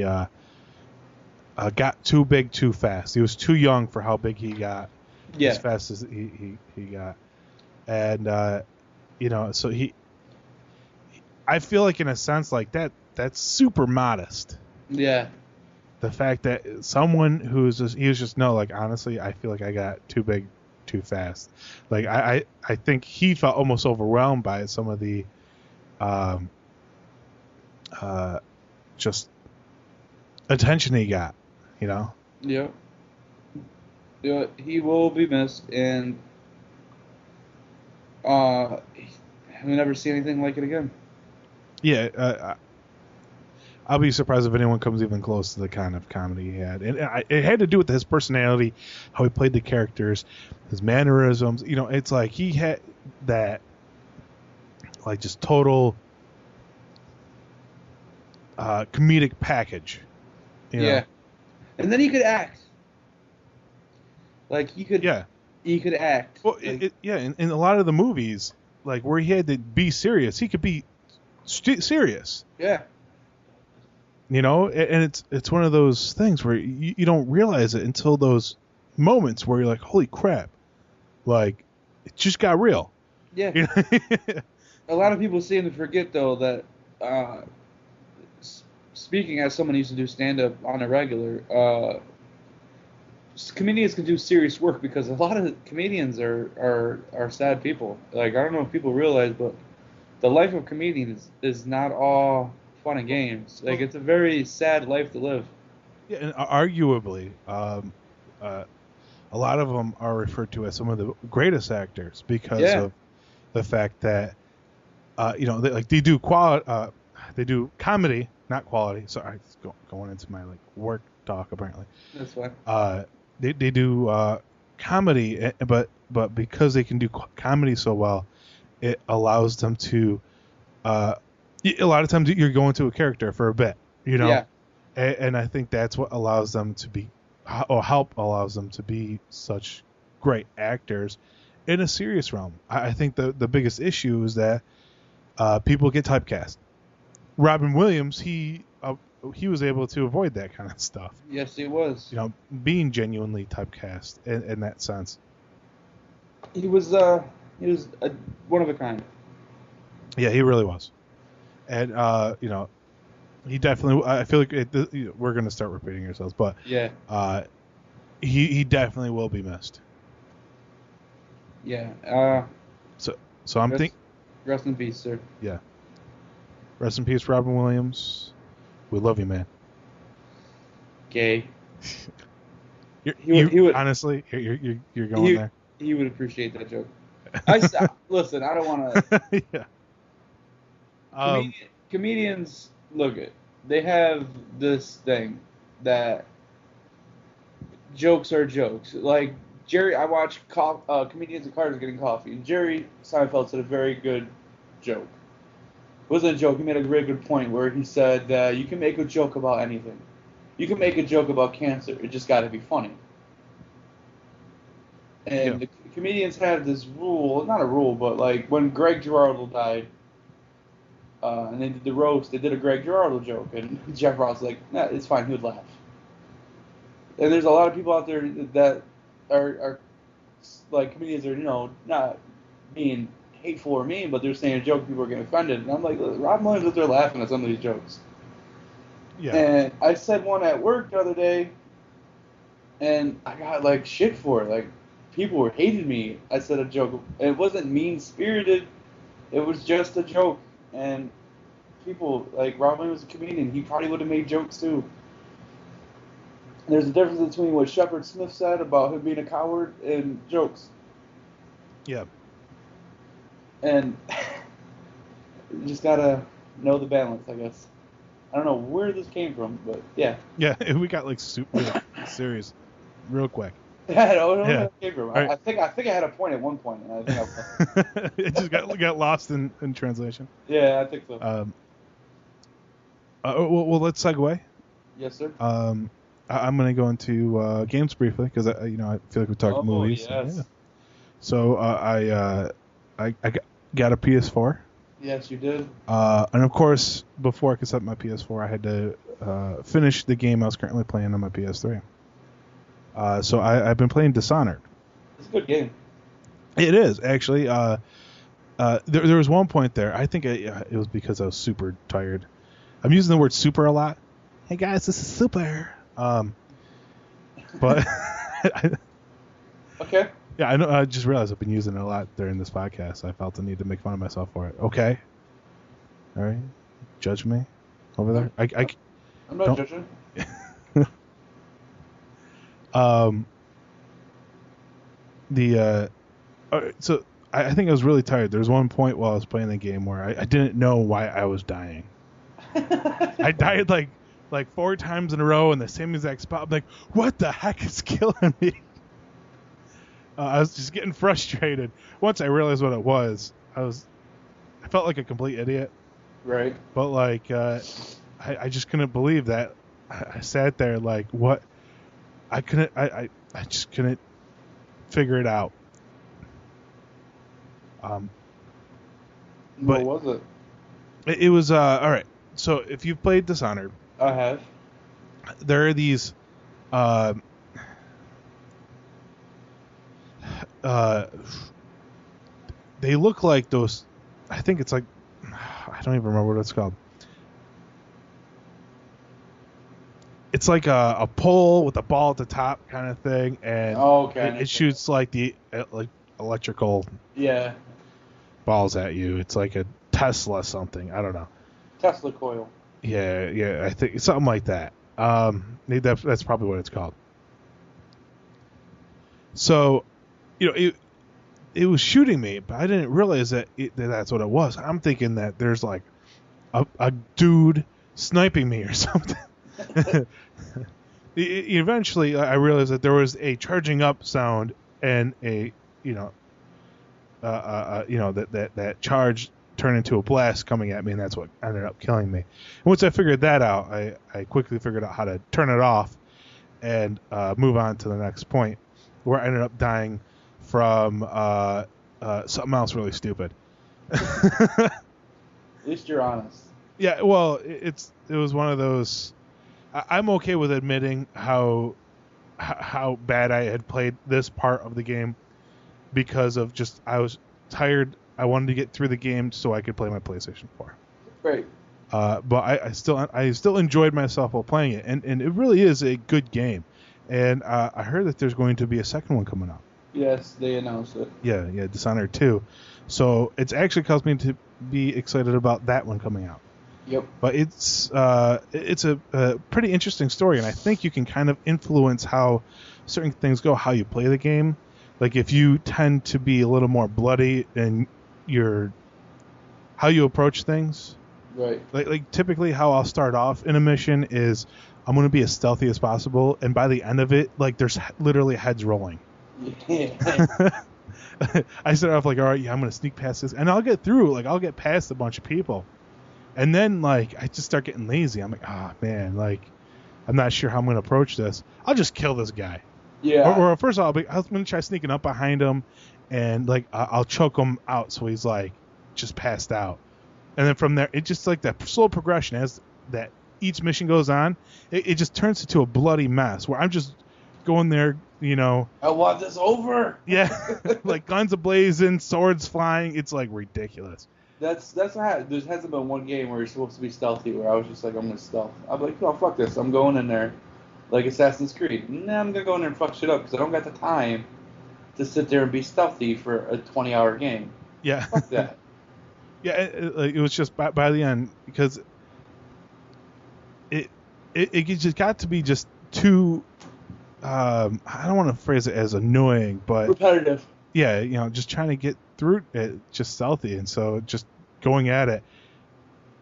got too big too fast. He was too young for how big he got as fast as he got. And, so I feel like in a sense like that's super modest. Yeah. The fact that someone honestly, I feel like I got too big too fast. Like I think he felt almost overwhelmed by some of the just attention he got, Yeah. Yeah, he will be missed, and we'll never see anything like it again. Yeah, I'll be surprised if anyone comes even close to the kind of comedy he had. And it had to do with his personality, how he played the characters, his mannerisms. It's like he had that, like, just total comedic package. Yeah. And then he could act. Like, he could act. Well, in a lot of the movies, like, where he had to be serious, he could be serious. Yeah. And it's one of those things where you don't realize it until those moments where you're like, holy crap, like it just got real. Yeah. A lot of people seem to forget though that speaking as someone who used to do stand-up on a regular, comedians can do serious work because a lot of comedians are sad people. Like, I don't know if people realize, but the life of comedians is not all fun and games. Like, it's a very sad life to live. Yeah, and arguably, a lot of them are referred to as some of the greatest actors because of the fact that they do comedy, not quality. Sorry, it's going into my work talk apparently. That's fine. They do comedy, but because they can do comedy so well, it allows them to. A lot of times you're going to a character for a bit, Yeah. and I think that's what allows them to be, or allows them to be such great actors in a serious realm. I think the biggest issue is that people get typecast. Robin Williams, he was able to avoid that kind of stuff. Yes, he was. Being genuinely typecast in that sense. He was one of a kind. Yeah, he really was. And he definitely. I feel like we're going to start repeating ourselves, but yeah, he definitely will be missed. Yeah. So I'm thinking. Rest in peace, sir. Yeah. Rest in peace, Robin Williams. We love you, man. Gay. He would honestly. You're going there. He would appreciate that joke. Listen, I don't want to. Yeah. Comedians, look it. They have this thing that jokes are jokes. Like Jerry, I watch comedians and cars getting coffee, and Jerry Seinfeld said a very good joke. It wasn't a joke. He made a very good point where he said that you can make a joke about anything. You can make a joke about cancer. It just got to be funny. And the comedians have this rule, not a rule, but like when Greg Giraldo died, and they did the roast, they did a Greg Giraldo joke, and Jeff Ross was like, nah, it's fine, he would laugh. And there's a lot of people out there that are like comedians are, not being hateful or mean, but they're saying a joke, people are getting offended. And I'm like, Rob Williams is there laughing at some of these jokes. Yeah. And I said one at work the other day, and I got shit for it. Like, people were hating me. I said a joke. It wasn't mean-spirited. It was just a joke. And people, Rob Williams was a comedian. He probably would have made jokes too. There's a difference between what Shepard Smith said about him being a coward and jokes. Yeah. And you just gotta know the balance, I guess. I don't know where this came from, but yeah. Yeah, we got super serious real quick. I don't know where it came from. Right. I think I had a point at one point, and I think it just got lost in translation. Yeah, I think so. Well, let's segue. Yes, sir. I'm going to go into games briefly because I feel like we talked movies. Yes. Yeah. So I got a PS4. Yes, you did. And of course, before I could set my PS4, I had to finish the game I was currently playing on my PS3. So I've been playing Dishonored. It's a good game. It is actually. There was one point there. I think it was because I was super tired. I'm using the word super a lot. Hey guys, this is super. But okay. Yeah, I know. I just realized I've been using it a lot during this podcast. I felt the need to make fun of myself for it. Okay. All right. Judge me over there. I'm not judging. So I think I was really tired. There was one point while I was playing the game where I didn't know why I was dying. I died like 4 times in a row in the same exact spot. I'm like, what the heck is killing me? I was just getting frustrated. Once I realized what it was, I felt like a complete idiot. Right. But I just couldn't believe that. I sat there like, what? I just couldn't figure it out. What was it? It was all right. So if you've played Dishonored, I have. There are these uh, they look like those. I think it's like, I don't even remember what it's called. It's like a pole with a ball at the top kind of thing, and it shoots like the like electrical balls at you. It's like a Tesla something. I don't know. Tesla coil. Yeah, I think something like that. That's probably what it's called. So, it was shooting me, but I didn't realize that that's what it was. I'm thinking that there's like a dude sniping me or something. Eventually, I realized that there was a charging up sound and a that charge turned into a blast coming at me, and that's what ended up killing me. And once I figured that out, I quickly figured out how to turn it off and move on to the next point, where I ended up dying from something else really stupid. At least you're honest. Yeah, well, it was one of those. I'm okay with admitting how bad I had played this part of the game because of just I was tired. I wanted to get through the game so I could play my PlayStation 4. Right. But I still enjoyed myself while playing it, and it really is a good game. And I heard that there's going to be a second one coming out. Yes, they announced it. Yeah, Dishonored 2. So it's actually caused me to be excited about that one coming out. Yep. But it's a pretty interesting story, and I think you can kind of influence how certain things go, how you play the game. Like if you tend to be a little more bloody in how you approach things. Right. Like typically how I'll start off in a mission is I'm going to be as stealthy as possible, and by the end of it, like there's literally heads rolling. Yeah. I start off like, all right, yeah, I'm going to sneak past this, and I'll get through. Like I'll get past a bunch of people. And then, like, I just start getting lazy. I'm like, man, like, I'm not sure how I'm going to approach this. I'll just kill this guy. Yeah. Or first of all, I'm going to try sneaking up behind him, and, like, I'll choke him out so he's, like, just passed out. And then from there, it just, like, that slow progression as that each mission goes on, it just turns into a bloody mess where I'm just going there, I want this over. Yeah. Like, guns a-blazing, swords flying. It's, like, ridiculous. That's what happened. There hasn't been one game where you're supposed to be stealthy where I was just like, I'm going to stealth. I'm like, no, fuck this. I'm going in there like Assassin's Creed. Nah, I'm going to go in there and fuck shit up because I don't got the time to sit there and be stealthy for a 20-hour game. Yeah. Fuck that. Yeah, it was just by the end because it just got to be just too. I don't want to phrase it as annoying, but repetitive. Yeah, just trying to get through it, just stealthy, and so just going at it.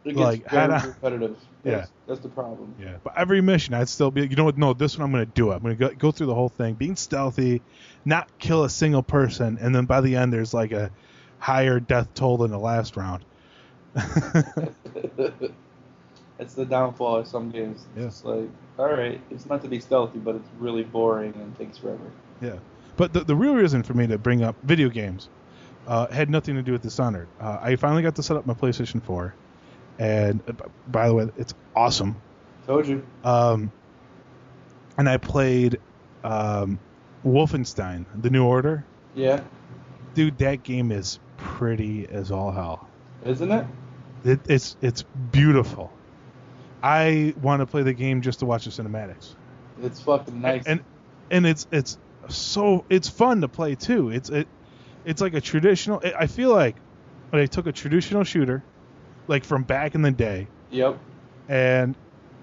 It gets very repetitive. That's the problem. Yeah, but every mission I'd still be, no, this one I'm going to do it. I'm going to go through the whole thing, being stealthy, not kill a single person, and then by the end there's like a higher death toll than the last round. It's the downfall of some games. Yeah. It's like, all right, it's meant to be stealthy, but it's really boring and takes forever. Yeah. But the real reason for me to bring up video games had nothing to do with Dishonored. I finally got to set up my PlayStation 4, and by the way, it's awesome. Told you. And I played Wolfenstein: The New Order. Yeah. Dude, that game is pretty as all hell. Isn't it? It's beautiful. I want to play the game just to watch the cinematics. It's fucking nice. And it's fun to play too. It's like a traditional. I feel like they took a traditional shooter, like from back in the day. Yep. And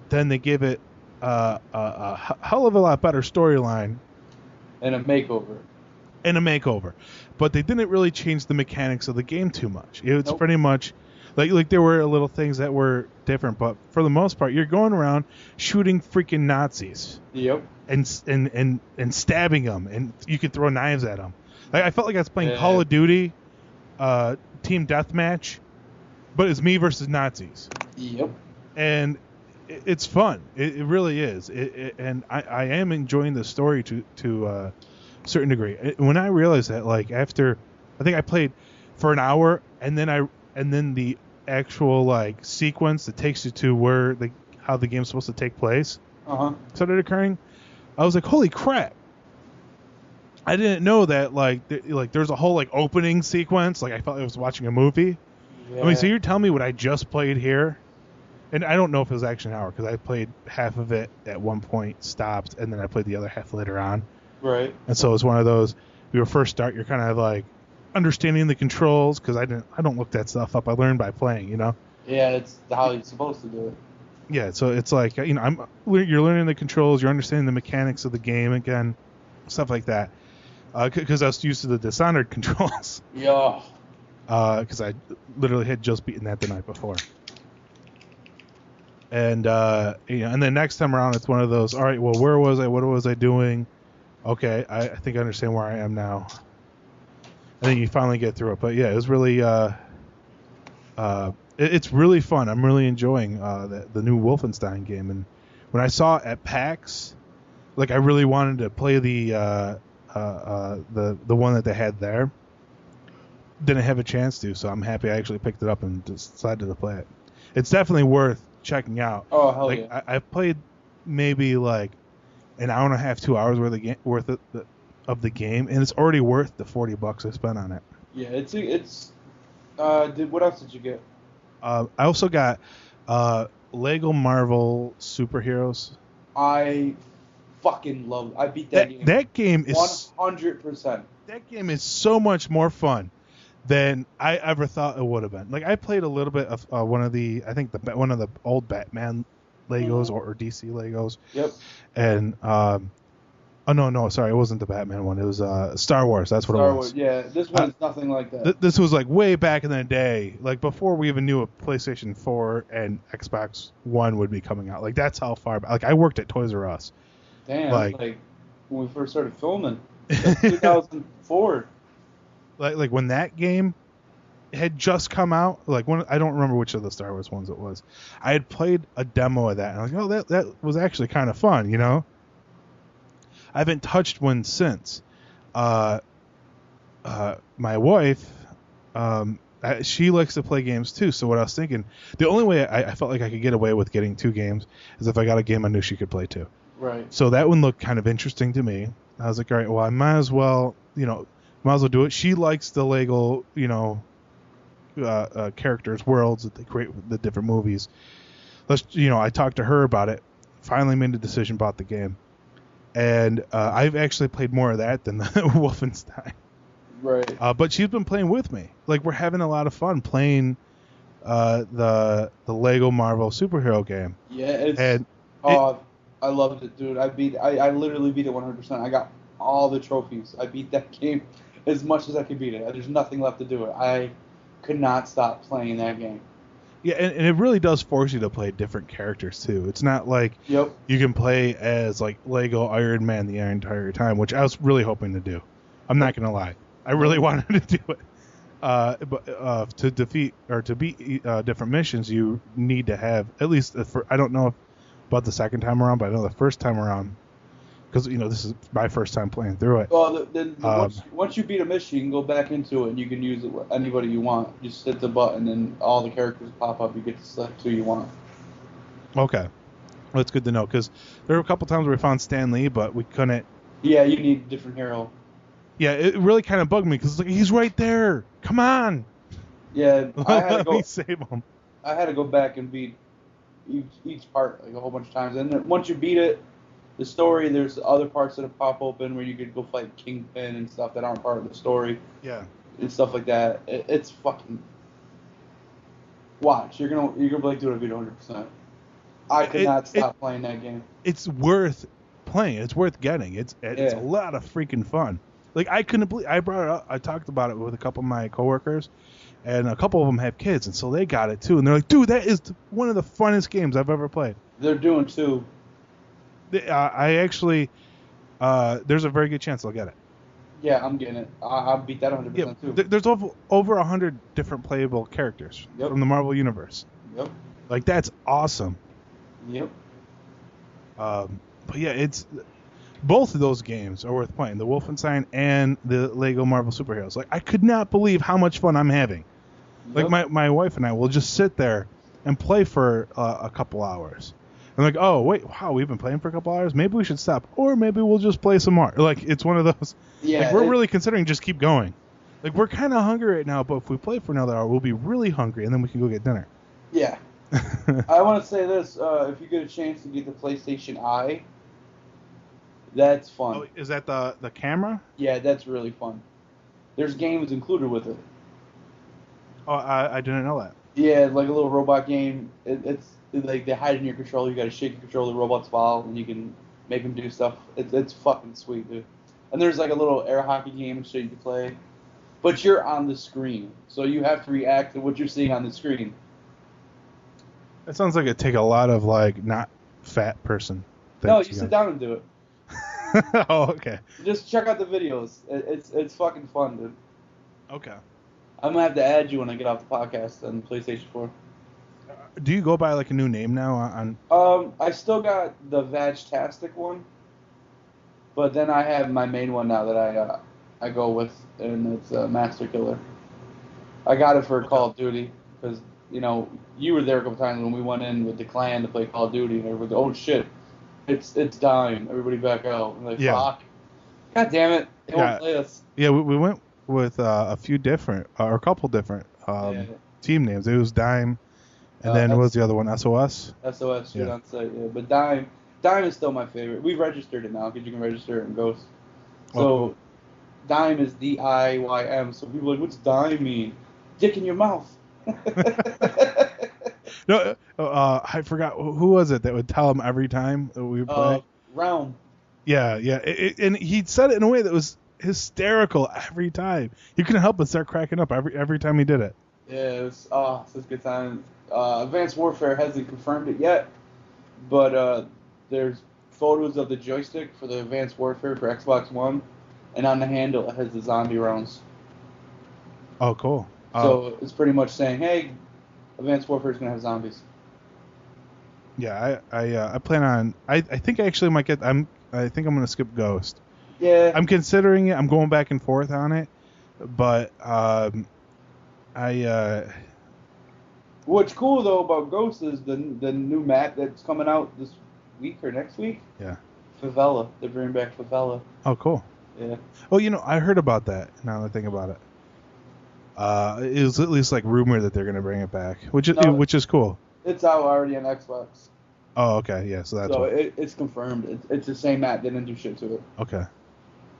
then they gave it a hell of a lot better storyline. And a makeover. But they didn't really change the mechanics of the game too much. It's pretty much like there were little things that were different, but for the most part, you're going around shooting freaking Nazis. Yep. And stabbing them, and you could throw knives at them. Like, I felt like I was playing Call of Duty, Team Deathmatch, but it's me versus Nazis. Yep. And it's fun. It really is. And I am enjoying the story to a certain degree. When I realized that, like, after I think I played for an hour, and then the actual like sequence that takes you to where how the game's supposed to take place Uh-huh. started occurring, I was like, holy crap. I didn't know that like there's a whole like opening sequence. Like I felt like I was watching a movie. Yeah. I mean, so you're telling me what I just played here? And I don't know if it was actually an hour because I played half of it at one point, stopped, and then I played the other half later on. Right. And so it's one of those, you first start, you're kind of like understanding the controls because I don't look that stuff up. I learned by playing, you know? Yeah, it's how you're supposed to do it. Yeah, so it's like, you know, you're learning the controls, you're understanding the mechanics of the game again, stuff like that. Because I was used to the Dishonored controls. Yeah. Because I literally had just beaten that the night before. And you know, and then next time around, it's one of those. All right, well, where was I? What was I doing? Okay, I think I understand where I am now. And then you finally get through it. But yeah, it was really it's really fun. I'm really enjoying the new Wolfenstein game. And when I saw it at PAX, like I really wanted to play the one that they had there. Didn't have a chance to, so I'm happy I actually picked it up and decided to play it. It's definitely worth checking out. Oh, hell like, yeah. I played maybe like an hour and a half, 2 hours worth of the game, and it's already worth the $40 I spent on it. Yeah, it's what else did you get? I also got Lego Marvel Superheroes. I fucking love it. I beat that game. That game is 100%. That game is so much more fun than I ever thought it would have been. Like I played a little bit of one of the old Batman Legos or DC Legos. Yep. And no, sorry, it wasn't the Batman one. It was Star Wars. That's what it was. Star Wars. Yeah, this one's nothing like that. This was like way back in the day, like before we even knew a PlayStation 4 and Xbox One would be coming out. Like that's how far back. Like I worked at Toys R Us. Damn. Like when we first started filming, 2004. Like when that game had just come out, like when I don't remember which of the Star Wars ones it was. I had played a demo of that, and I was like, oh, that was actually kind of fun, you know. I haven't touched one since. My wife, she likes to play games too. So what I was thinking, the only way I felt like I could get away with getting 2 games is if I got a game I knew she could play too. Right. So that one looked kind of interesting to me. I was like, all right, well, I might as well do it. She likes the Lego, characters, worlds that they create with the different movies. I talked to her about it. Finally made a decision about the game, and I've actually played more of that than the Wolfenstein. Right. But she's been playing with me. Like we're having a lot of fun playing the Lego Marvel superhero game. Yeah. I loved it, dude. I literally beat it 100%. I got all the trophies. I beat that game as much as I could beat it. There's nothing left to do it. I could not stop playing that game. Yeah, and it really does force you to play different characters too. It's not like you can play as like Lego Iron Man the entire time, which I was really hoping to do. I'm not gonna lie, I really wanted to do it. But to beat different missions, you need to have at least I don't know about the second time around, but I know the first time around, because this is my first time playing through it. Well, then once you beat a mission, you can go back into it and you can use it with anybody you want. Just hit the button and all the characters pop up. You get to select who you want. Okay, well, that's good to know, because there were a couple times where we found Stan Lee, but we couldn't. Yeah, you need a different hero. Yeah, it really kind of bugged me because like he's right there. Come on. Yeah, let me save him. I had to go back and beat each part like a whole bunch of times, and then once you beat it, the story, there's other parts that pop open where you could go fight Kingpin and stuff that aren't part of the story. Yeah. And stuff like that. It's fucking. Watch, you're gonna be like, dude, I beat 100%. I could not stop playing that game. It's worth playing. It's worth getting. It's a lot of freaking fun. Like I couldn't believe I brought it up. I talked about it with a couple of my coworkers, and a couple of them have kids, and so they got it too. And they're like, dude, that is one of the funnest games I've ever played. They're doing too. I actually, there's a very good chance I'll get it. Yeah, I'm getting it. I'll beat that 100% too. There's over 100 different playable characters from the Marvel Universe. Yep. Like, that's awesome. Yep. But yeah, it's both of those games are worth playing. The Wolfenstein and the Lego Marvel Superheroes. Like, I could not believe how much fun I'm having. Like, my wife and I will just sit there and play for a couple hours. I'm like, oh wait, wow, we've been playing for a couple hours. Maybe we should stop, or maybe we'll just play some more. Like it's one of those. Yeah, like we're really considering just keep going. Like we're kind of hungry right now, but if we play for another hour, we'll be really hungry, and then we can go get dinner. Yeah. I want to say this: if you get a chance to get the PlayStation Eye, that's fun. Oh, is that the camera? Yeah, that's really fun. There's games included with it. Oh, I didn't know that. Yeah, like a little robot game. It's like they hide in your controller. You got to shake your controller, the robots fall, and you can make them do stuff. It's fucking sweet, dude. And there's like a little air hockey game and shit you can play, but you're on the screen, so you have to react to what you're seeing on the screen. That sounds like it'd take a lot of like not fat person. No, you sit down and do it. Oh, okay. Just check out the videos. It's fucking fun, dude. Okay. I'm gonna have to add you when I get off the podcast on PlayStation 4. Do you go by like a new name now on? I still got the Vag-tastic one, but then I have my main one now that I go with, and it's Master Killer. I got it for Call of Duty because you were there a couple times when we went in with the clan to play Call of Duty, and everybody, oh shit, it's dying. Everybody back out. I'm like, fuck. God damn it, they won't play us. Yeah, we went with a few different, or a couple different team names. It was Dime, and then what was the other one? SOS? SOS, shoot on sight, yeah. But Dime is still my favorite. We've registered it now because you can register it in Ghost. So Dime is DIYM. So people are like, what's Dime mean? Dick in your mouth. No, I forgot. Who was it that would tell him every time that we would play? Realm. Yeah. And he said it in a way that was hysterical every time. You couldn't help but start cracking up every time he did it. Yeah, it's such a good time. Advanced Warfare hasn't confirmed it yet, but there's photos of the joystick for the Advanced Warfare for Xbox One, and on the handle it has the zombie rounds. Oh, cool. So it's pretty much saying, hey, Advanced Warfare is gonna have zombies. Yeah, I plan on. I think I actually might get. I think I'm gonna skip Ghost. Yeah. I'm considering it. I'm going back and forth on it, but What's cool though about Ghost is the new map that's coming out this week or next week. Yeah. Favela. They're bringing back Favela. Oh, cool. Yeah. Oh, I heard about that. Now that I think about it, it was at least like rumored that they're gonna bring it back, which is cool. It's out already on Xbox. Oh, okay. Yeah. So that's. It's confirmed. It's the same map. They didn't do shit to it. Okay.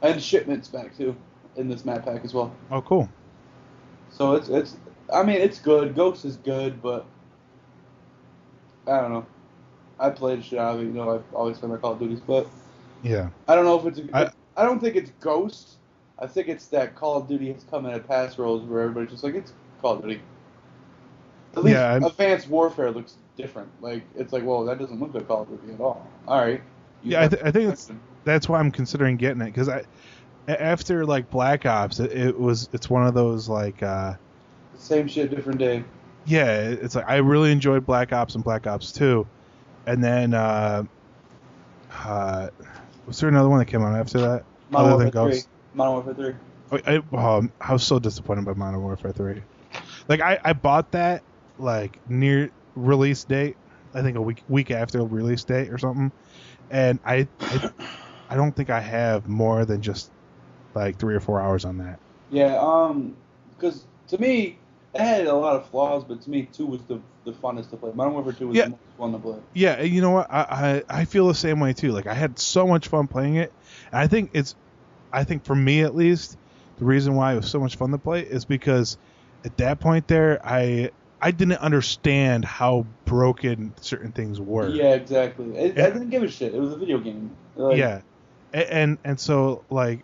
And shipments back too in this map pack as well. Oh, cool. So it's. I mean, it's good. Ghost is good, but I don't know. I played shit out of it. I've always played my Call of Duties, but yeah. I don't know if it's. I don't think it's Ghost. I think it's that Call of Duty has come in at past roles where everybody's just like, it's Call of Duty. At least Advanced Warfare looks different. Like it's like, whoa, that doesn't look like Call of Duty at all. All right. I think that's why I'm considering getting it, because after like Black Ops, it's one of those like. Same shit, different day. Yeah, it's like I really enjoyed Black Ops and Black Ops 2, and then was there another one that came out after that? Modern Warfare 3. Modern Warfare 3. I was so disappointed by Modern Warfare 3. Like I bought that like near release date, I think a week after release date or something, and I don't think I have more than just like 3 or 4 hours on that. Yeah, because to me. It had a lot of flaws, but to me, 2 was the funnest to play. Modern Warfare 2 was the most fun to play. Yeah, you know what? I feel the same way too. Like I had so much fun playing it, and I think for me at least, the reason why it was so much fun to play is because at that point there, I didn't understand how broken certain things were. Yeah, exactly. I didn't give a shit. It was a video game. Yeah, and so like.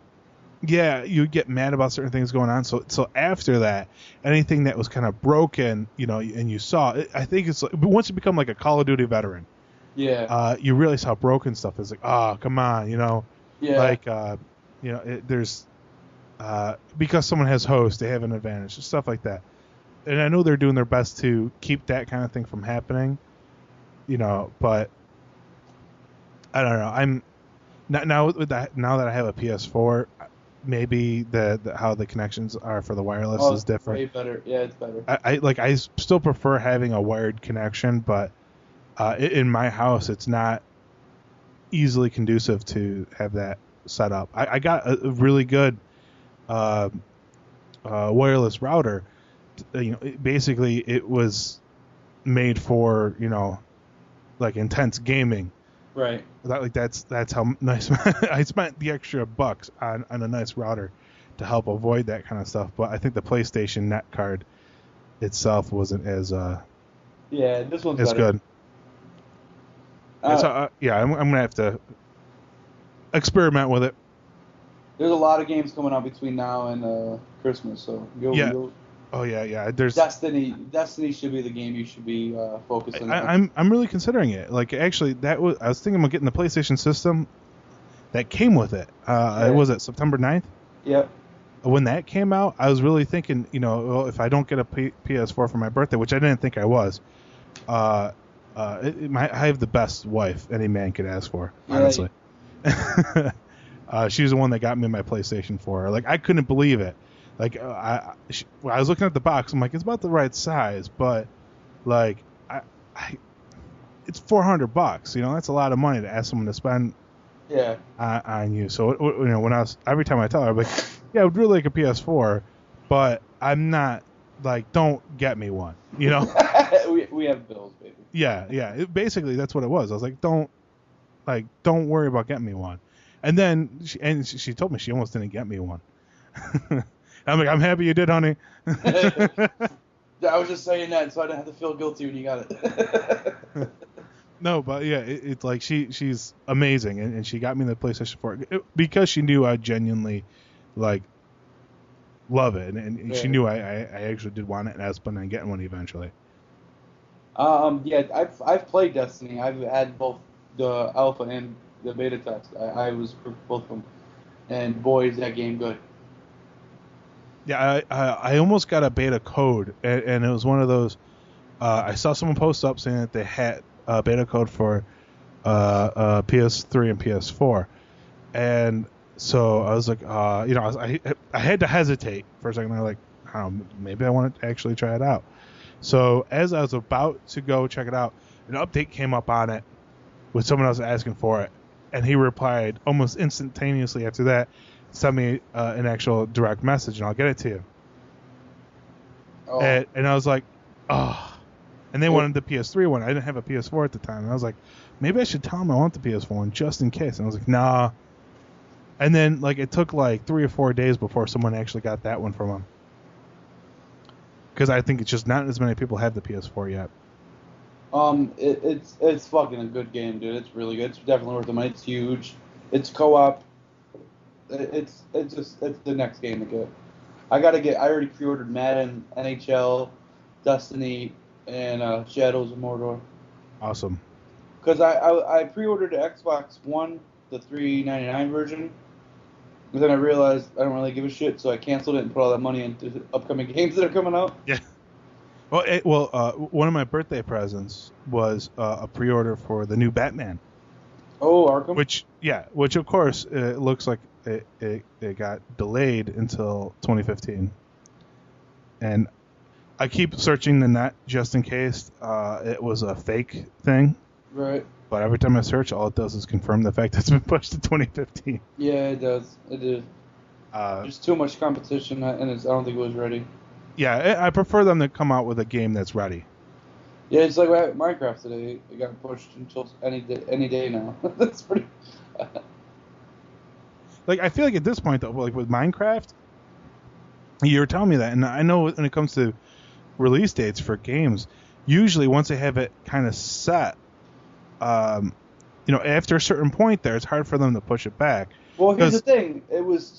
Yeah, you get mad about certain things going on. So after that, anything that was kind of broken, and you saw it, I think it's like, once you become like a Call of Duty veteran, you realize how broken stuff is. Like, come on, Yeah. Like, there's because someone has host, they have an advantage, stuff like that. And I know they're doing their best to keep that kind of thing from happening, but I don't know. I'm now with that. Now that I have a PS4. Maybe how the connections are for the wireless is different. Way better. Yeah, it's better. I still prefer having a wired connection, but In my house, it's not easily conducive to have that set up. I got a really good wireless router. Basically, it was made for like intense gaming. Right. That's how nice. I spent the extra bucks on a nice router to help avoid that kind of stuff. But I think the PlayStation Net card itself wasn't as this one's as better. good. I'm gonna have to experiment with it. There's a lot of games coming out between now and Christmas, so There's Destiny should be the game you should be focusing on. I'm really considering it. Like actually, I was thinking about getting the PlayStation system that came with it. Was it September 9th? Yep. When that came out, I was really thinking, if I don't get a PS4 for my birthday, which I didn't think I was, I have the best wife any man could ask for, honestly. She was the one that got me my PlayStation 4. Like, I couldn't believe it. Like, when I was looking at the box, I'm like, it's about the right size, but like, it's $400. That's a lot of money to ask someone to spend. Yeah. On you. So when every time I tell her, I'm like, yeah, I would really like a PS4, but I'm not like, don't get me one. we have bills, baby. Yeah. Basically, that's what it was. I was like, don't worry about getting me one. And then she told me she almost didn't get me one. I'm like, I'm happy you did, honey. I was just saying that so I didn't have to feel guilty when you got it. No, but yeah, it's like she's amazing, and she got me the PlayStation 4 because she knew I genuinely like love it, and she knew I actually did want it, and I was planning on getting one eventually. I've played Destiny. I've had both the alpha and the beta test. I was for both of them, and boy, is that game good. Yeah, I almost got a beta code, and it was one of those. I saw someone post up saying that they had a beta code for PS3 and PS4, and so I was like, I had to hesitate for a second. I was like, I don't know, maybe I want to actually try it out. So as I was about to go check it out, an update came up on it with someone else asking for it, and he replied almost instantaneously after that, sent me an actual direct message, and I'll get it to you. Oh. And I was like, oh. And they wanted the PS3 one. I didn't have a PS4 at the time. And I was like, maybe I should tell them I want the PS4 one just in case. And I was like, nah. And then like it took like 3 or 4 days before someone actually got that one from them. Because I think it's just not as many people have the PS4 yet. It's fucking a good game, dude. It's really good. It's definitely worth the money. It's huge. It's co-op. It's the next game to get. I already pre-ordered Madden, NHL, Destiny, and Shadows of Mordor. Awesome. Because I pre-ordered the Xbox One, the $3.99 version, but then I realized I don't really give a shit, so I canceled it and put all that money into upcoming games that are coming out. Yeah. Well, one of my birthday presents was a pre-order for the new Batman. Oh, Arkham. Which of course it looks like it got delayed until 2015, and I keep searching the net just in case it was a fake thing. Right. But every time I search, all it does is confirm the fact that it's been pushed to 2015. Yeah, it does. It is. There's too much competition, and I don't think it was ready. Yeah, I prefer them to come out with a game that's ready. Yeah, it's like Minecraft today. It got pushed until any day now. That's pretty. Like, I feel like at this point, though, like with Minecraft, you were telling me that, and I know when it comes to release dates for games, usually once they have it kind of set, after a certain point there, it's hard for them to push it back. Well, here's the thing. It was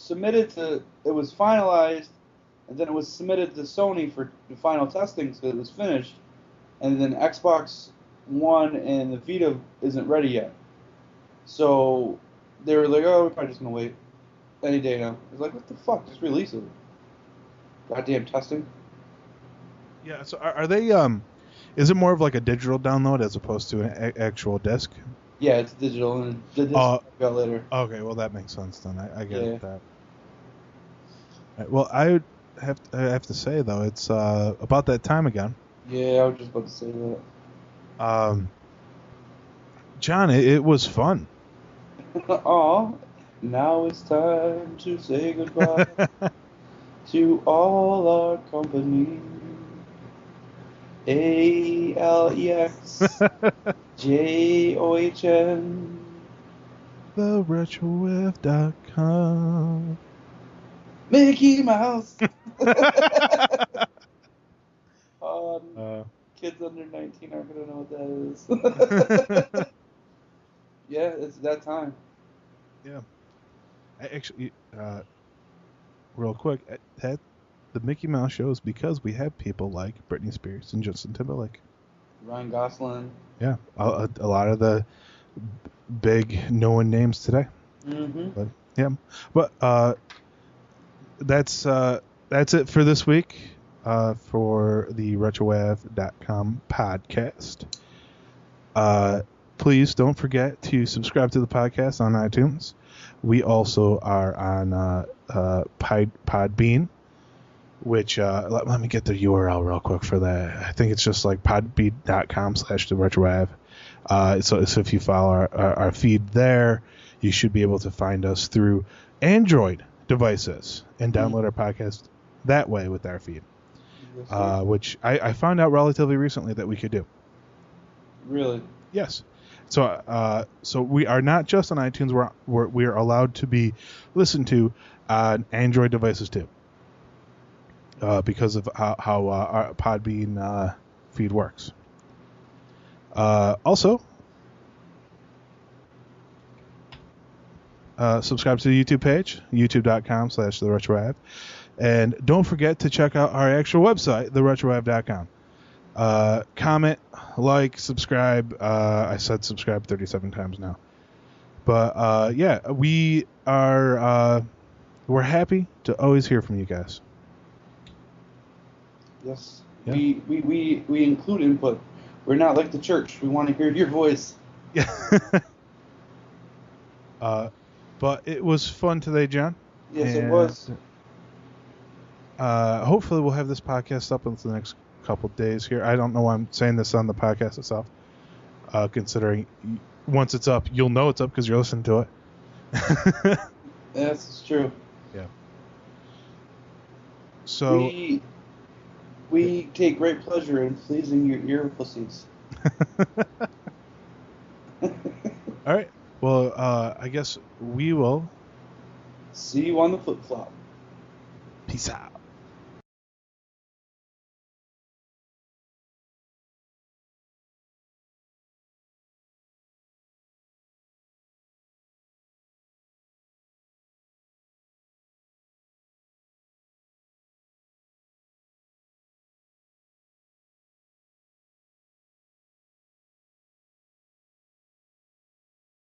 finalized, and then it was submitted to Sony for the final testing, so it was finished. And then Xbox One and the Vita isn't ready yet. So they were like, oh, we're probably just going to wait any day now. It's like, what the fuck? Just release it. Goddamn testing. Yeah, so are they, is it more of like a digital download as opposed to an actual disc? Yeah, it's digital, and the disc got later. Okay, well, that makes sense then. I get that. Right, well, I have to say, though, it's about that time again. Yeah, I was just about to say that. John, it was fun. Aw, now it's time to say goodbye to all our company. ALEXJOHN. TheRetrowave.com. Mickey Mouse. Kids under 19 aren't going to know what that is. Yeah, it's that time. Yeah. I actually, real quick, the Mickey Mouse show is because we have people like Britney Spears and Justin Timberlake. Ryan Gosling. Yeah, a lot of the big known names today. Mm-hmm. But yeah, but that's it for this week for the retrowave.com podcast. Please don't forget to subscribe to the podcast on iTunes. We also are on Podbean, which let me get the URL real quick for that. I think it's just like podbean.com/theretrowave. So if you follow our feed there, you should be able to find us through Android devices and download our podcast that way with our feed, which I found out relatively recently that we could do. Really? Yes. So we are not just on iTunes. We are allowed to be listened to on Android devices too, because of how our Podbean feed works. Also, subscribe to the YouTube page, youtube.com/theretrowave, and don't forget to check out our actual website, theretrowave.com. Comment, like, subscribe. I said subscribe 37 times now. But yeah, we are we're happy to always hear from you guys. Yes. Yeah. We include input. We're not like the church. We want to hear your voice. Yeah. But it was fun today, John. Yes, it was. Hopefully we'll have this podcast up in the next couple days here. I don't know why I'm saying this on the podcast itself, considering once it's up, you'll know it's up because you're listening to it. Yes, it's true. Yeah. So we take great pleasure in pleasing your ear pussies. All right. Well, I guess we will see you on the flip flop. peace out.